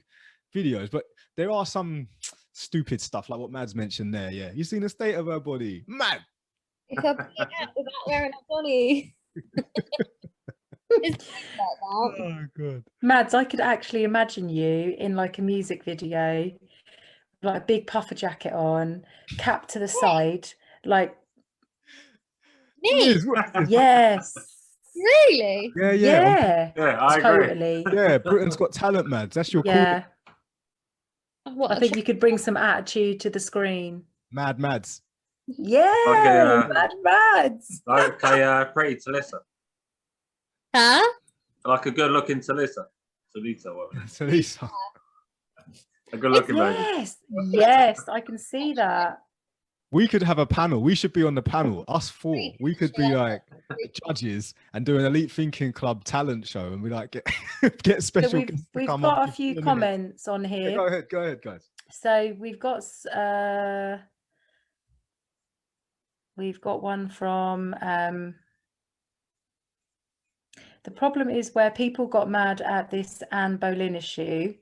videos, but there are some stupid stuff like what Mads mentioned there. Yeah, you seen the state of her body, Mad. without wearing a Johnny. It's like that. Oh god. Mads, I could actually imagine you in like a music video, like a big puffer jacket on, cap to the side, like Me? yes. Really? Yeah. Yeah, I agree. totally. Yeah, Britain's Got Talent, Mads. That's your Yeah, What, I think you could bring some attitude to the screen. Mad Mads. Yeah, Mad Mads. Like a pretty Talissa. huh? Like a good looking Talissa. Talisa, whatever. So these are... A good looking lady. Yes, I can see that. We could have a panel. We should be on the panel. Us four. We could be like judges and do an Elite Thinking Club talent show, and we like get So special guests to we've come got up a few in minute. comments on Yeah, here. go ahead, guys. So we've got one from the problem is where people got mad at this Anne Boleyn issue,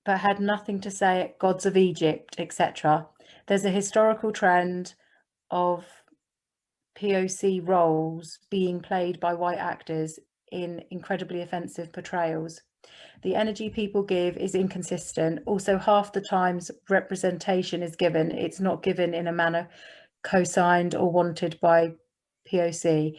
but had nothing to say at Gods of Egypt, etc. There's a historical trend of POC roles being played by white actors in incredibly offensive portrayals. The energy people give is inconsistent. Also, half the times representation is given, it's not given in a manner co-signed or wanted by POC.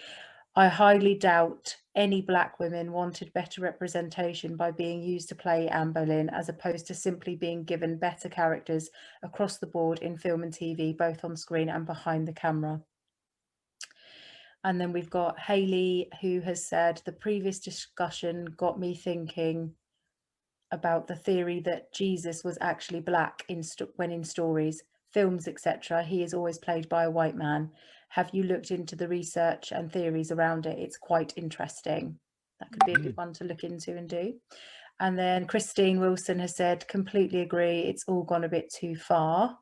I highly doubt any Black women wanted better representation by being used to play Anne Boleyn, as opposed to simply being given better characters across the board in film and TV, both on screen and behind the camera. And then we've got Hayley, who has said, the previous discussion got me thinking about the theory that Jesus was actually Black when in stories, films, etc. He is always played by a white man. Have you looked into the research and theories around it? It's quite interesting. That could be a good one to look into and do. And then Christine Wilson has said, completely agree. It's all gone a bit too far.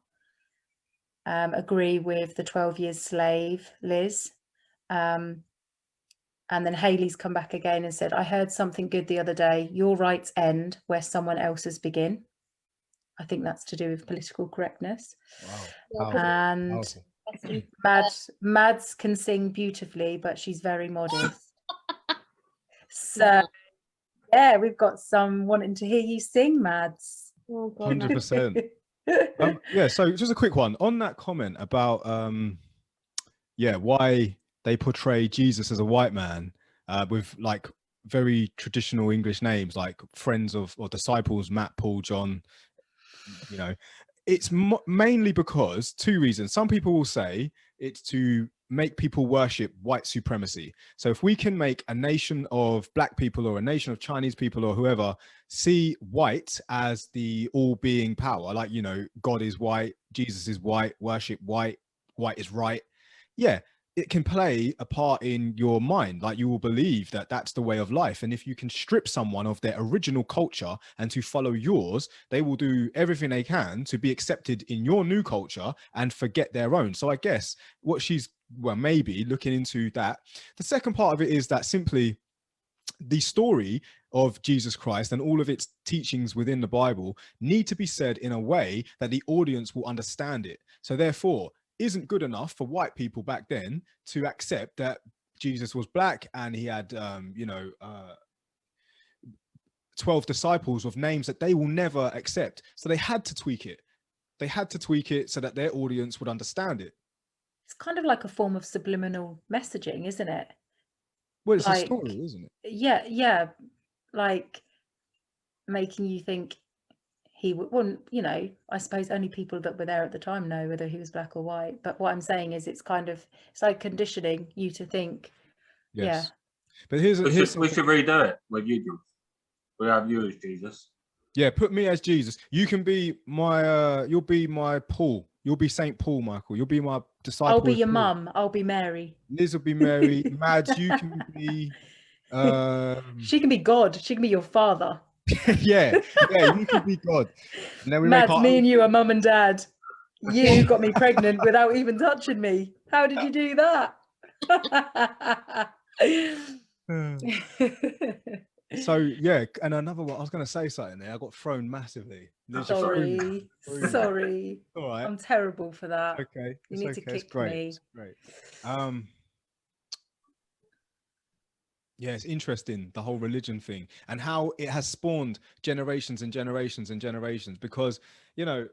Agree with the 12 years slave, Liz. And then Hayley's come back again and said, I heard something good the other day. Your rights end where someone else's begin. I think that's to do with political correctness. Wow. And Mads can sing beautifully, but she's very modest. So yeah, we've got some wanting to hear you sing, Mads. Oh, God, 100%. Yeah, so just a quick one on that comment about why they portray Jesus as a white man with like very traditional English names like friends of or disciples, Matt, Paul, John. You know, it's mainly because two reasons. Some people will say it's to make people worship white supremacy. So if we can make a nation of Black people or a nation of Chinese people or whoever see white as the all-being power, like, you know, God is white, Jesus is white, worship white, white is right. Yeah, it can play a part in your mind. Like, you will believe that that's the way of life. And if you can strip someone of their original culture and to follow yours, they will do everything they can to be accepted in your new culture and forget their own. So I guess what she's, well, maybe looking into that. The second part of it is that simply the story of Jesus Christ and all of its teachings within the Bible need to be said in a way that the audience will understand it. So therefore, isn't good enough for white people back then to accept that Jesus was Black and he had 12 disciples of names that they will never accept. So they had to tweak it. They had to tweak it so that their audience would understand it. It's kind of like a form of subliminal messaging, isn't it? Well, it's a story, isn't it? Yeah, like making you think he wouldn't, you know, I suppose only people that were there at the time know whether he was Black or white. But what I'm saying is it's like conditioning you to think. Yes. Yeah. But we should redo it with you, Jules. We have you as Jesus. Yeah, put me as Jesus. You can be my you'll be my Paul. You'll be Saint Paul, Michael. You'll be my disciple. I'll be your mum. I'll be Mary. Liz will be Mary. Mads, you can be she can be God. She can be your father. yeah, you can be God. And then Mads, me and you are mum and dad. You got me pregnant without even touching me. How did you do that? So yeah, and another one, I was going to say something there. I got thrown massively. Sorry. All right. I'm terrible for that. Okay. You need to kick me. It's great. Yeah, it's interesting, the whole religion thing and how it has spawned generations and generations and generations because, you know,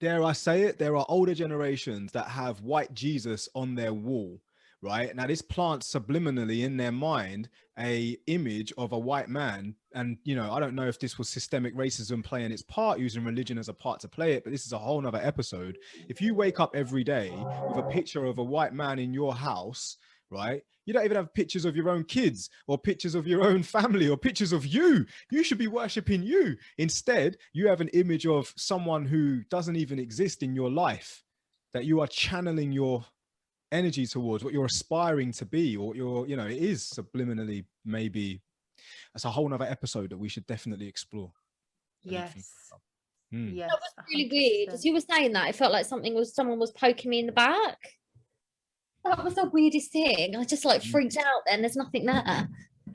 dare I say it, there are older generations that have white Jesus on their wall, right? Now, this plants subliminally in their mind a image of a white man. And, you know, I don't know if this was systemic racism playing its part, using religion as a part to play it, but this is a whole nother episode. If you wake up every day with a picture of a white man in your house, right? You don't even have pictures of your own kids or pictures of your own family or pictures of you. You should be worshiping you. Instead, you have an image of someone who doesn't even exist in your life, that you are channeling your energy towards, what you're aspiring to be, or you're, you know, it is subliminally, maybe that's a whole nother episode that we should definitely explore. Yes. Yes. That was really weird. As you were saying that, it felt like someone was poking me in the back. That was the weirdest thing. I just like freaked out then. There's nothing there.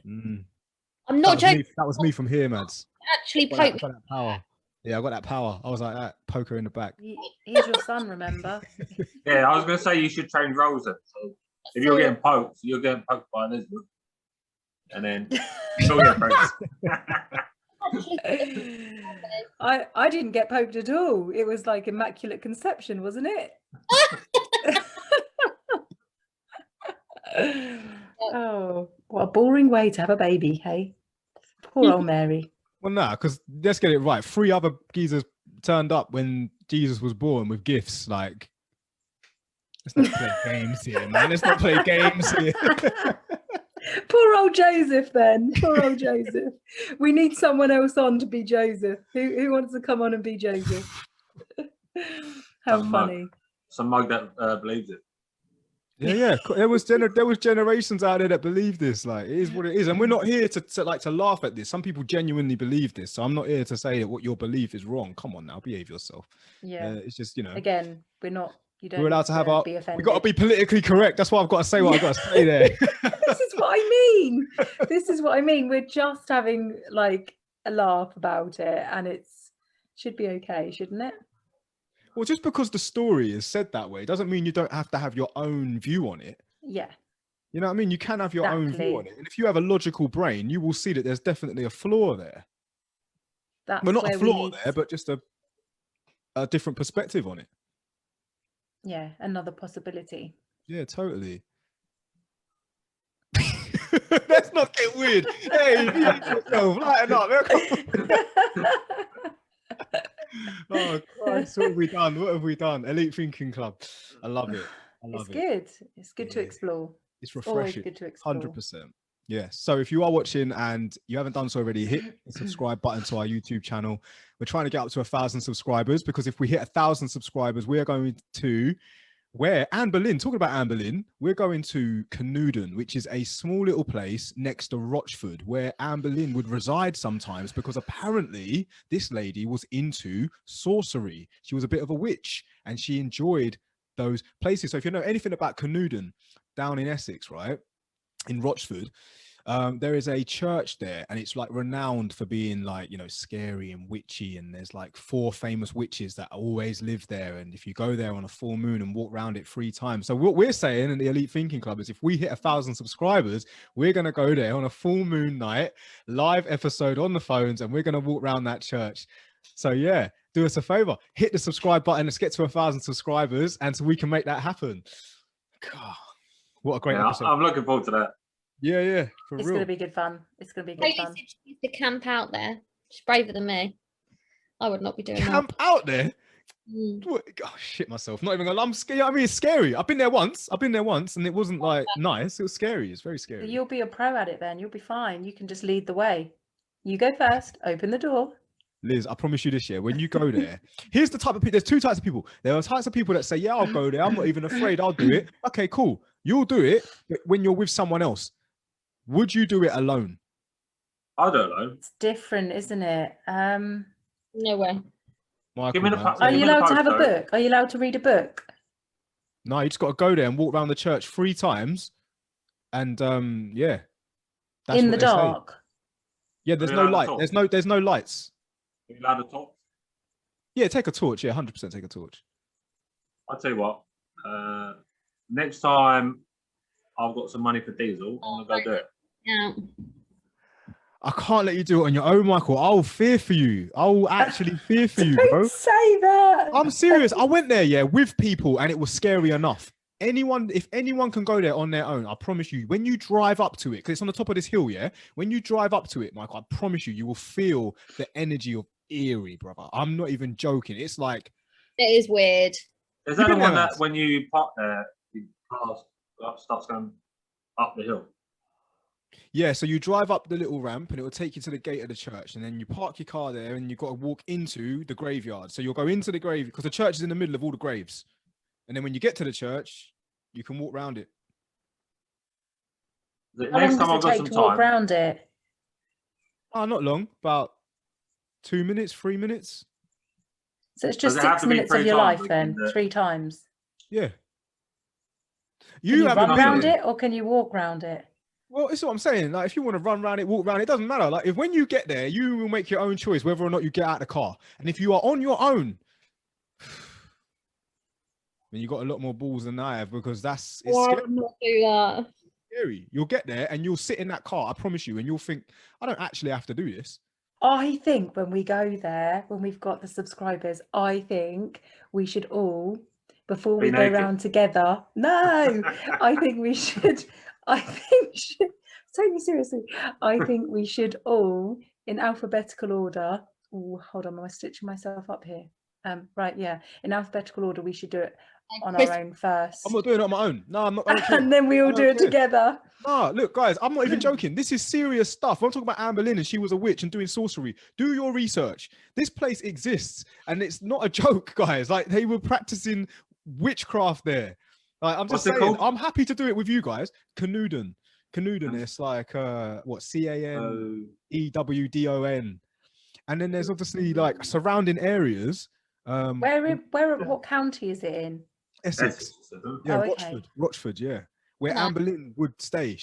I'm not joking. That was me from here, Mads. Actually poked got that power. Yeah, I got that power. I was like that, poker in the back. He's your son, remember? Yeah, I was going to say you should change roles then. So if you're getting poked by Elizabeth. and then it's all your friends. I didn't get poked at all. It was like immaculate conception, wasn't it? Oh, what a boring way to have a baby, hey? Poor old Mary. Well, nah, because let's get it right. 3 other geezers turned up when Jesus was born with gifts. Like, let's not play games here, man. Let's not play games here. Poor old Joseph, then. Poor old Joseph. We need someone else on to be Joseph. Who wants to come on and be Joseph? How funny. Some mug that believes it. Yeah. There was generations out there that believe this. Like, it is what it is, and we're not here to laugh at this. Some people genuinely believe this, so I'm not here to say that what your belief is wrong. Come on now, behave yourself. Yeah. It's just, you know. Again, we're not. You don't. We're allowed to have our. We got to be politically correct. That's why I've got to say what I've got to say there. This is what I mean. This is what I mean. We're just having like a laugh about it, and should be okay, shouldn't it? Well, just because the story is said that way doesn't mean you don't have to have your own view on it. Yeah. You know what I mean? You can have your own view on it. And if you have a logical brain, you will see that there's definitely a flaw there. Well, not a flaw there, but just a different perspective on it. Yeah, another possibility. Yeah, totally. Let's not get weird. Hey, lighten up. Oh Christ, what have we done? What have we done? Elite Thinking Club. I love it. It's good. It's good to explore. It's refreshing. Always good to explore. 100%. Yeah. So if you are watching and you haven't done so already, hit the subscribe button to our YouTube channel. We're trying to get up to 1,000 subscribers, because if we hit 1,000 subscribers, we are going to Anne Boleyn, talking about Anne Boleyn, we're going to Canewdon, which is a small little place next to Rochford, where Anne Boleyn would reside sometimes, because apparently this lady was into sorcery. She was a bit of a witch, and she enjoyed those places. So if you know anything about Canewdon down in Essex, right, in Rochford, there is a church there, and it's like renowned for being like, you know, scary and witchy, and there's like 4 famous witches that always live there, and if you go there on a full moon and walk around it 3 times. So what we're saying in the Elite Thinking Club is, if we hit 1,000 subscribers, we're going to go there on a full moon night, live episode on the phones, and we're going to walk around that church. So yeah, do us a favor, hit the subscribe button. Let's get to 1,000 subscribers, and so we can make that happen. God, what a great episode. I'm looking forward to that. Yeah, for it's real. Gonna be good fun. It's gonna be good fun. She used to camp out there. She's braver than me. I would not be doing camp out there. What? Oh, shit myself. Not even gonna. I'm scared. I mean, it's scary. I've been there once, and it wasn't like nice. It was scary. It's very scary. You'll be a pro at it then. You'll be fine. You can just lead the way. You go first. Open the door. Liz, I promise you this year, when you go there, here's the type of people. There's 2 types of people. There are types of people that say, yeah, I'll go there. I'm not even afraid. I'll do it. Okay, cool. You'll do it, but when you're with someone else. Would you do it alone? I do it alone. It's different, isn't it? No way. Michael, are you allowed to have a book? Are you allowed to read a book? No, you just got to go there and walk around the church 3 times, and yeah. That's in the dark. Say. Yeah, there's no light. There's no lights. Are you allowed to talk? Yeah, take a torch. Yeah, 100% take a torch. I'll tell you what. Next time I've got some money for diesel, I'm gonna go do it. Yeah. I can't let you do it on your own, Michael. I'll fear for you. I'll actually fear for you, bro. Don't say that. I'm serious. I went there, yeah, with people, and it was scary enough. If anyone can go there on their own, I promise you, when you drive up to it, because it's on the top of this hill, yeah, when you drive up to it, Michael, I promise you, you will feel the energy of eerie, brother. I'm not even joking. It's like, it is weird. Is that the one that when you park there, you pass stuff's going up the hill? Yeah, so you drive up the little ramp and it will take you to the gate of the church, and then you park your car there and you've got to walk into the graveyard. So you'll go into the grave, because the church is in the middle of all the graves. And then when you get to the church, you can walk around it. Next time I've got some time. Walk around it? Oh, not long, about 2 minutes, 3 minutes. So it's just 6 minutes of your life then, 3 times. Yeah. Can you run around it, or can you walk around it? Well, it's what I'm saying. Like, if you want to run around it, walk around it, doesn't matter. Like, if when you get there, you will make your own choice whether or not you get out of the car. And if you are on your own, then you got a lot more balls than I have, because it's I would not do that. scary. You'll get there and you'll sit in that car, I promise you, and you'll think, I don't actually have to do this. I think when we go there, when we've got the subscribers, I think we should all, before we Be go naked. round together, no, I think we should, take me seriously. I think we should all, in alphabetical order, oh, hold on, am I stitching myself up here? Right, yeah, in alphabetical order, we should do it on Chris- our own first. I'm not doing it on my own. No, I'm not. I don't care. And then we all I do don't it care. together. No, look, guys, I'm not even joking. This is serious stuff. I'm talking about Anne Boleyn and she was a witch and doing sorcery. Do your research. This place exists and it's not a joke, guys. Like, they were practicing witchcraft there. Like, I'm just What's it saying, called? I'm happy to do it with you guys. Canuden. It's like, what, CANEWDON. And then there's obviously like surrounding areas. What county is it in? Essex. Essex. Yeah, Oh, okay. Rochford, yeah. Where Yeah. Anne Boleyn would stay.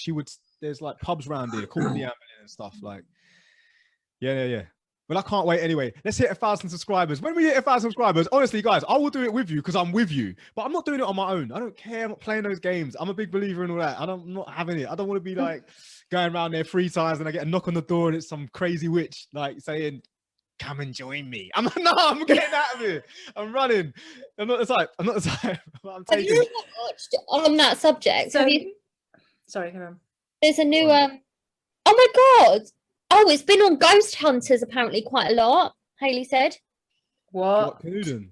There's like pubs around here called the Anne Boleyn and stuff. Like, yeah. Well, I can't wait anyway. Let's hit 1,000 subscribers. When we hit 1,000 subscribers, honestly, guys, I will do it with you because I'm with you. But I'm not doing it on my own. I don't care. I'm not playing those games. I'm a big believer in all that. I'm not having it. I don't want to be like going around there 3 times and I get a knock on the door and it's some crazy witch like saying, "Come and join me." I'm like, no, I'm getting out of here. I'm running. I'm not the type. I'm Have taking you watched on that subject? So, Have you, sorry, come on. there's a new oh my god. Oh, it's been on Ghost Hunters apparently quite a lot, Hayley said. What? Canuden.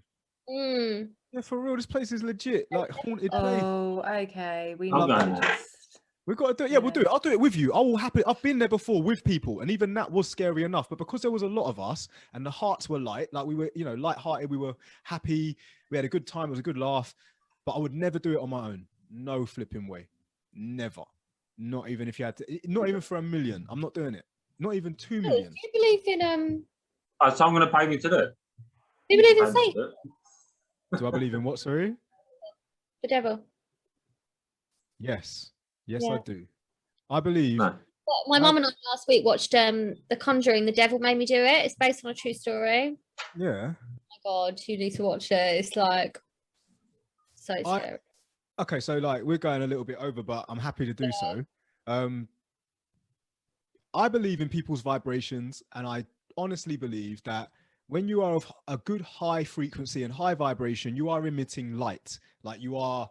Mm. Yeah, for real, this place is legit, like haunted place. Oh, okay. We I'm need going to there. just... We've got to do it. Yeah, we'll do it. I'll do it with you. I will happy. I've been there before with people, and even that was scary enough. But because there was a lot of us, and the hearts were light, like we were, light-hearted. We were happy. We had a good time. It was a good laugh. But I would never do it on my own. No flipping way. Never. Not even if you had to. Not even for $1 million. I'm not doing it. Not even 2 Do million. you believe in So I'm going to pay me to do it. do you believe in Pay me to Satan, do it. Do I believe in what? Sorry. the devil? Yes. Yes, Yeah. I do. I believe. No. Well, my mum and I last week watched The Conjuring, The Devil Made Me Do It. It's based on a true story. Yeah. Oh my god, you need to watch it. It's like so scary. Okay, so like we're going a little bit over, but I'm happy to do so. I believe in people's vibrations, and I honestly believe that when you are of a good high frequency and high vibration, you are emitting light. Like you are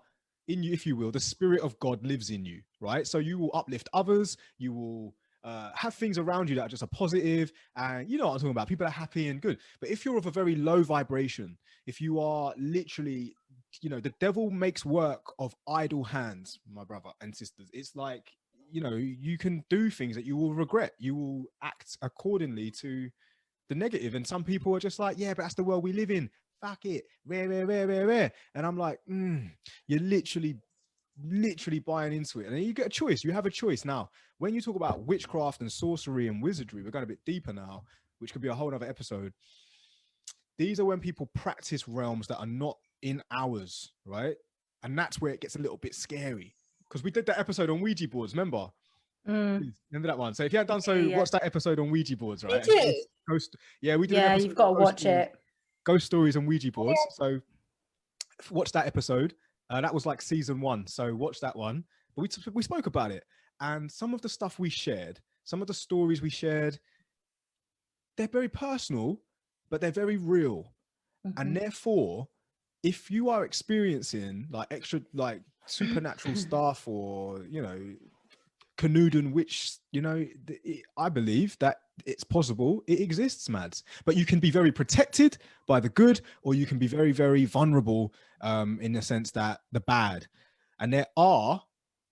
in you, if you will, the spirit of God lives in you, right? So you will uplift others, you will have things around you that are just a positive, and you know what I'm talking about. People are happy and good. But if you're of a very low vibration, if you are literally, the devil makes work of idle hands, my brother and sisters. It's like, you can do things that you will regret. You will act accordingly to the negative. And some people are just like, yeah, but that's the world we live in. Fuck it. Rare. And I'm like, you're literally buying into it. And then you get a choice. You have a choice. Now, when you talk about witchcraft and sorcery and wizardry, we're going a bit deeper now, which could be a whole other episode. These are when people practice realms that are not in ours, right? And that's where it gets a little bit scary. Because we did that episode on Ouija boards, remember? Please, remember that one? So if you haven't done so, Yeah. watch that episode on Ouija boards, right? You do? We did. Yeah, you've got to watch it. Ghost stories and Ouija boards. So watch that episode. That was like season 1. So watch that one. But we spoke about it, and some of the stuff we shared, some of the stories we shared, they're very personal, but they're very real, and therefore, if you are experiencing like extra like supernatural stuff or Canuden, which I believe that it's possible, it exists, Mads, but you can be very protected by the good, or you can be very, very vulnerable in the sense that the bad. And there are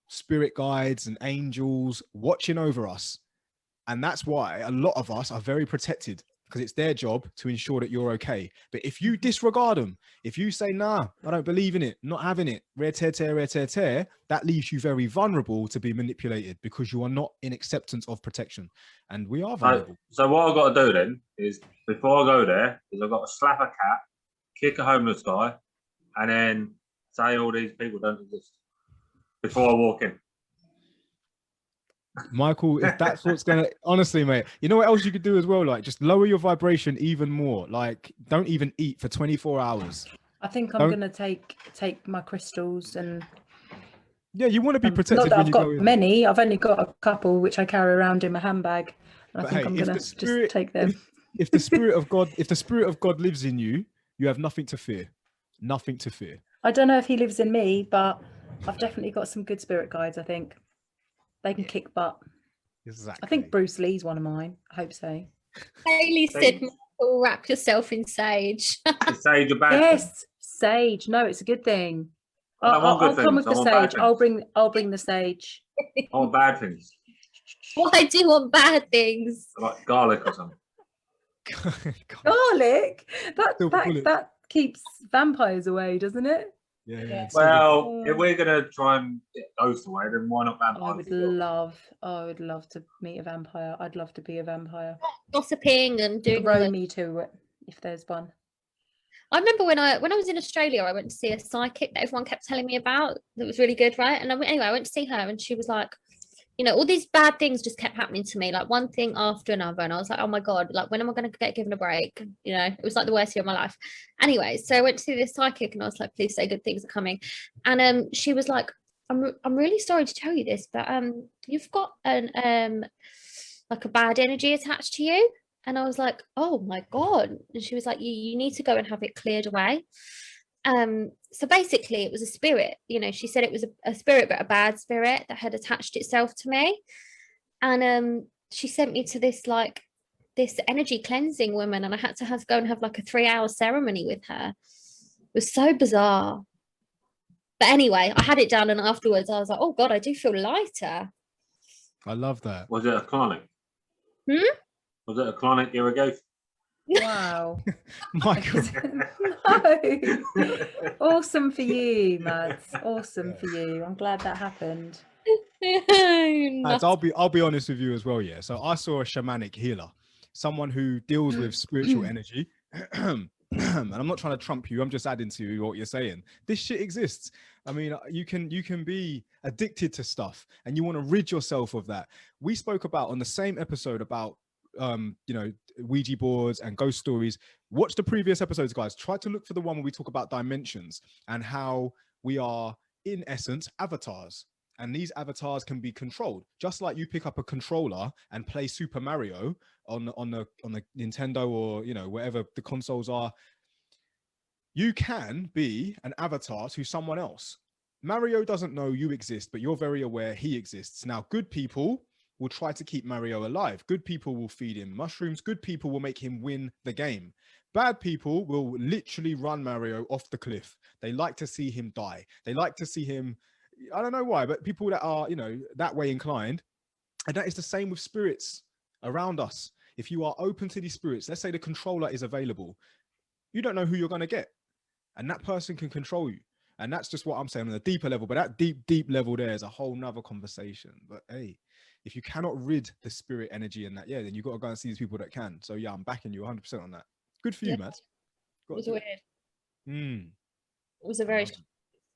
spirit guides and angels watching over us, and that's why a lot of us are very protected, because it's their job to ensure that you're okay. But if you disregard them, if you say, nah, I don't believe in it, not having it, rare tear, that leaves you very vulnerable to be manipulated, because you are not in acceptance of protection. And we are vulnerable. So what I've got to do then is, before I go there, is I've got to slap a cat, kick a homeless guy, and then say all these people don't exist before I walk in. Michael, if that's what's gonna, honestly, mate, you know what else you could do as well? Like, just lower your vibration even more. Like, don't even eat for 24 hours. I think I'm gonna take my crystals and Yeah, you want to be Not protected that when I've you got go in. many. I've only got a couple which I carry around in my handbag. And I But think hey, I'm if gonna the just spirit, take them. if the spirit of God, if the spirit of God lives in you, you have nothing to fear. Nothing to fear. I don't know if he lives in me, but I've definitely got some good spirit guides. I think they can Yeah. kick butt. Exactly. I think Bruce Lee's one of mine. I hope so. Hayley said, "Michael, wrap yourself in sage." Is sage a bad thing? Yes, sage. No, it's a good thing. I don't want good I'll come things, with I the want bad sage. I'll things. bring the sage. I want bad things, Why do you want bad things? like garlic or something. Garlic. Silver bullet. That keeps vampires away, doesn't it? Yeah, yeah. Yeah. it's silver bullet. Well, if we're gonna try and get ghosts away, then why not vampires? I would love to meet a vampire. I'd love to be a vampire. Gossiping and doing all Throw that. me to it if there's one. I remember when I was in Australia, I went to see a psychic that everyone kept telling me about. That was really good, right? And anyway, I went to see her, and she was like, you know, all these bad things just kept happening to me, like one thing after another. And I was like, oh my God, like when am I going to get given a break? You know, it was like the worst year of my life. Anyway, so I went to see this psychic, and I was like, please say good things are coming. And she was like, I'm really sorry to tell you this, but you've got an like a bad energy attached to you. And I was like, oh my God. And she was like, you need to go and have it cleared away. So basically it was a spirit, you know, she said it was a spirit, but a bad spirit that had attached itself to me. And she sent me to this energy cleansing woman, and I had to go and have like a 3-hour ceremony with her. It was so bizarre. But anyway, I had it done, and afterwards I was like, oh God, I do feel lighter. I love that. Was it a clonic? Hmm? Was it a clonic irrigation? Wow. Michael. No. Awesome for you, Mads. Awesome for you. I'm glad that happened. Mads, I'll be honest with you as well. Yeah. So I saw a shamanic healer, someone who deals with spiritual energy. And I'm not trying to trump you. I'm just adding to what you're saying. This shit exists. I mean, you can be addicted to stuff, and you want to rid yourself of that. We spoke about on the same episode about you know, Ouija boards and ghost stories. Watch the previous episodes, guys. Try to look for the one where we talk about dimensions and how we are in essence avatars, and these avatars can be controlled, just like you pick up a controller and play Super Mario on the Nintendo, or you know, wherever the consoles are. You can be an avatar to someone else. Mario doesn't know you exist, but you're very aware he exists. Now, good people will try to keep Mario alive. Good people will feed him mushrooms. Good people will make him win the game. Bad people will literally run Mario off the cliff. They like to see him die. They like to see him, I don't know why, but people that are, you know, that way inclined. And that is the same with spirits around us. If you are open to these spirits, let's say the controller is available, you don't know who you're going to get. And that person can control you. And that's just what I'm saying on a deeper level. But that deep level there is a whole nother conversation. But hey, if you cannot rid the spirit energy in that, yeah, then you've got to go and see these people that can. So yeah, I'm backing you 100% on that. Good for you, Mads. It was weird. It was a very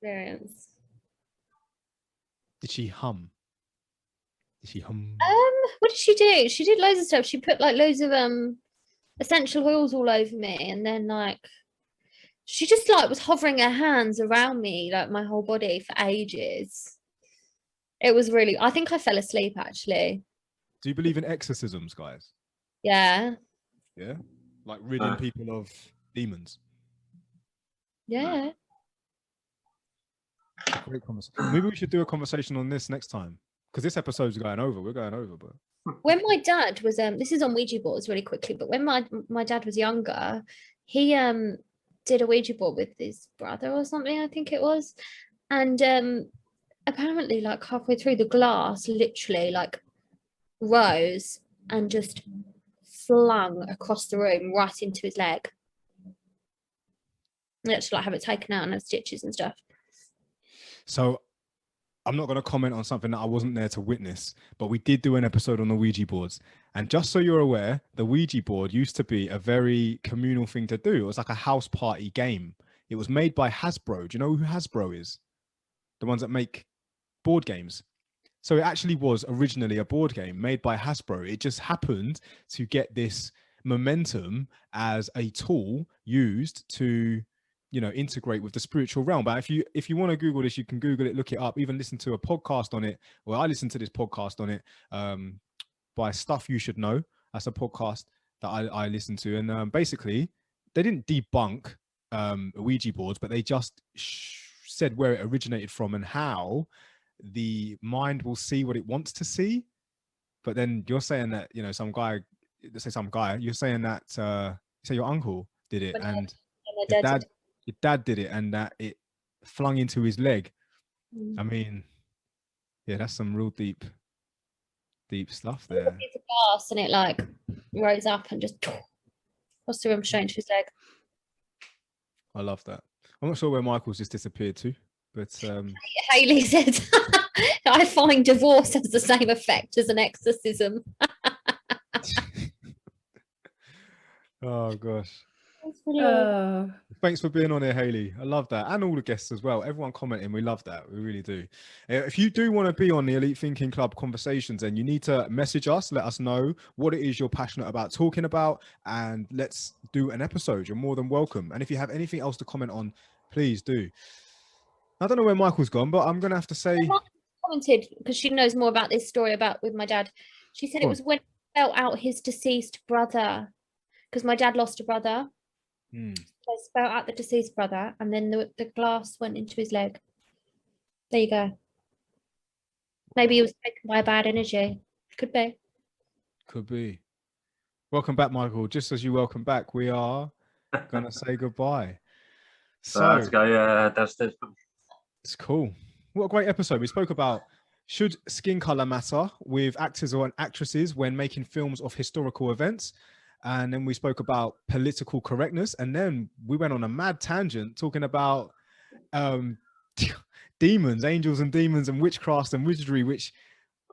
experience. Did she hum? Did she hum? What did she do? She did loads of stuff. She put like loads of essential oils all over me, and then like she just like was hovering her hands around me, like my whole body for ages. It was really, I think I fell asleep actually. Do you believe in exorcisms, guys? Yeah. Yeah? Like ridding people of demons? Yeah. Great conversation. Maybe we should do a conversation on this next time, because this episode's going over. We're going over, but When my dad was this is on Ouija boards really quickly, but when my dad was younger, he did a Ouija board with his brother or something, I think it was. And apparently like halfway through, the glass literally like rose and just flung across the room right into his leg. I had to like have it taken out and have stitches and stuff. so I'm not going to comment on something that I wasn't there to witness, but we did do an episode on the Ouija boards. And just so you're aware, the Ouija board used to be a very communal thing to do. It was like a house party game. It was made by Hasbro. Do you know who Hasbro is? The ones that make board games. So it actually was originally a board game made by Hasbro. It just happened to get this momentum as a tool used to integrate with the spiritual realm. But if you want to Google this, you can Google it, look it up, even listen to a podcast on it. Well, I listened to this podcast on it by Stuff You Should Know. That's a podcast that I listened to, and basically they didn't debunk Ouija boards, but they just said where it originated from and how the mind will see what it wants to see. But then you're saying that you're saying that say your uncle did it, and your dad did it, and that it flung into his leg. I mean, yeah, that's some real deep stuff there. It's a glass and it like rose up and just across the room straight into his leg. I love that. I'm not sure where Michael's just disappeared to, but Hayley said, I find divorce has the same effect as an exorcism. Oh gosh. That's Thanks for being on here, Hayley. I love that. And all the guests as well. Everyone commenting, we love that. We really do. If you do want to be on the Elite Thinking Club conversations, then you need to message us, let us know what it is you're passionate about talking about, and let's do an episode. You're more than welcome. And if you have anything else to comment on, please do. I don't know where Michael's gone, but I'm going to have to say... commented, because she knows more about this story with my dad. She said it was when he felt out his deceased brother, because my dad lost a brother. They spelt out the deceased brother, and then the glass went into his leg. There you go. Maybe he was taken by a bad energy. Could be. Could be. Welcome back, Michael. Just as you welcome back, we are going to say goodbye. So let's go downstairs. It's cool. What a great episode. We spoke about should skin color matter with actors or actresses when making films of historical events. And then we spoke about political correctness. And then we went on a mad tangent talking about demons, angels and demons, and witchcraft and wizardry, which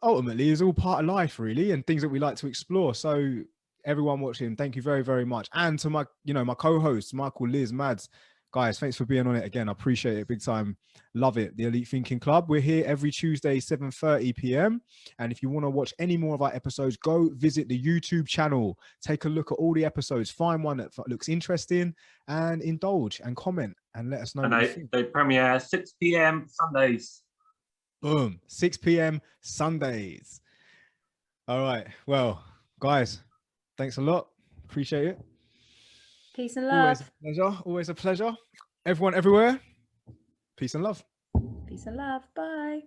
ultimately is all part of life, really, and things that we like to explore. So everyone watching, thank you very, very much. And to my co-hosts, Michael, Liz, Mads, guys, thanks for being on it again. I appreciate it big time. Love it. The Elite Thinking Club. We're here every Tuesday, 7:30 p.m. And if you want to watch any more of our episodes, go visit the YouTube channel. Take a look at all the episodes. Find one that looks interesting and indulge and comment and let us know. And they premiere 6 p.m. Sundays. Boom. 6 p.m. Sundays. All right. Well, guys, thanks a lot. Appreciate it. Peace and love. Always a pleasure. Always a pleasure. Everyone everywhere. Peace and love. Peace and love. Bye.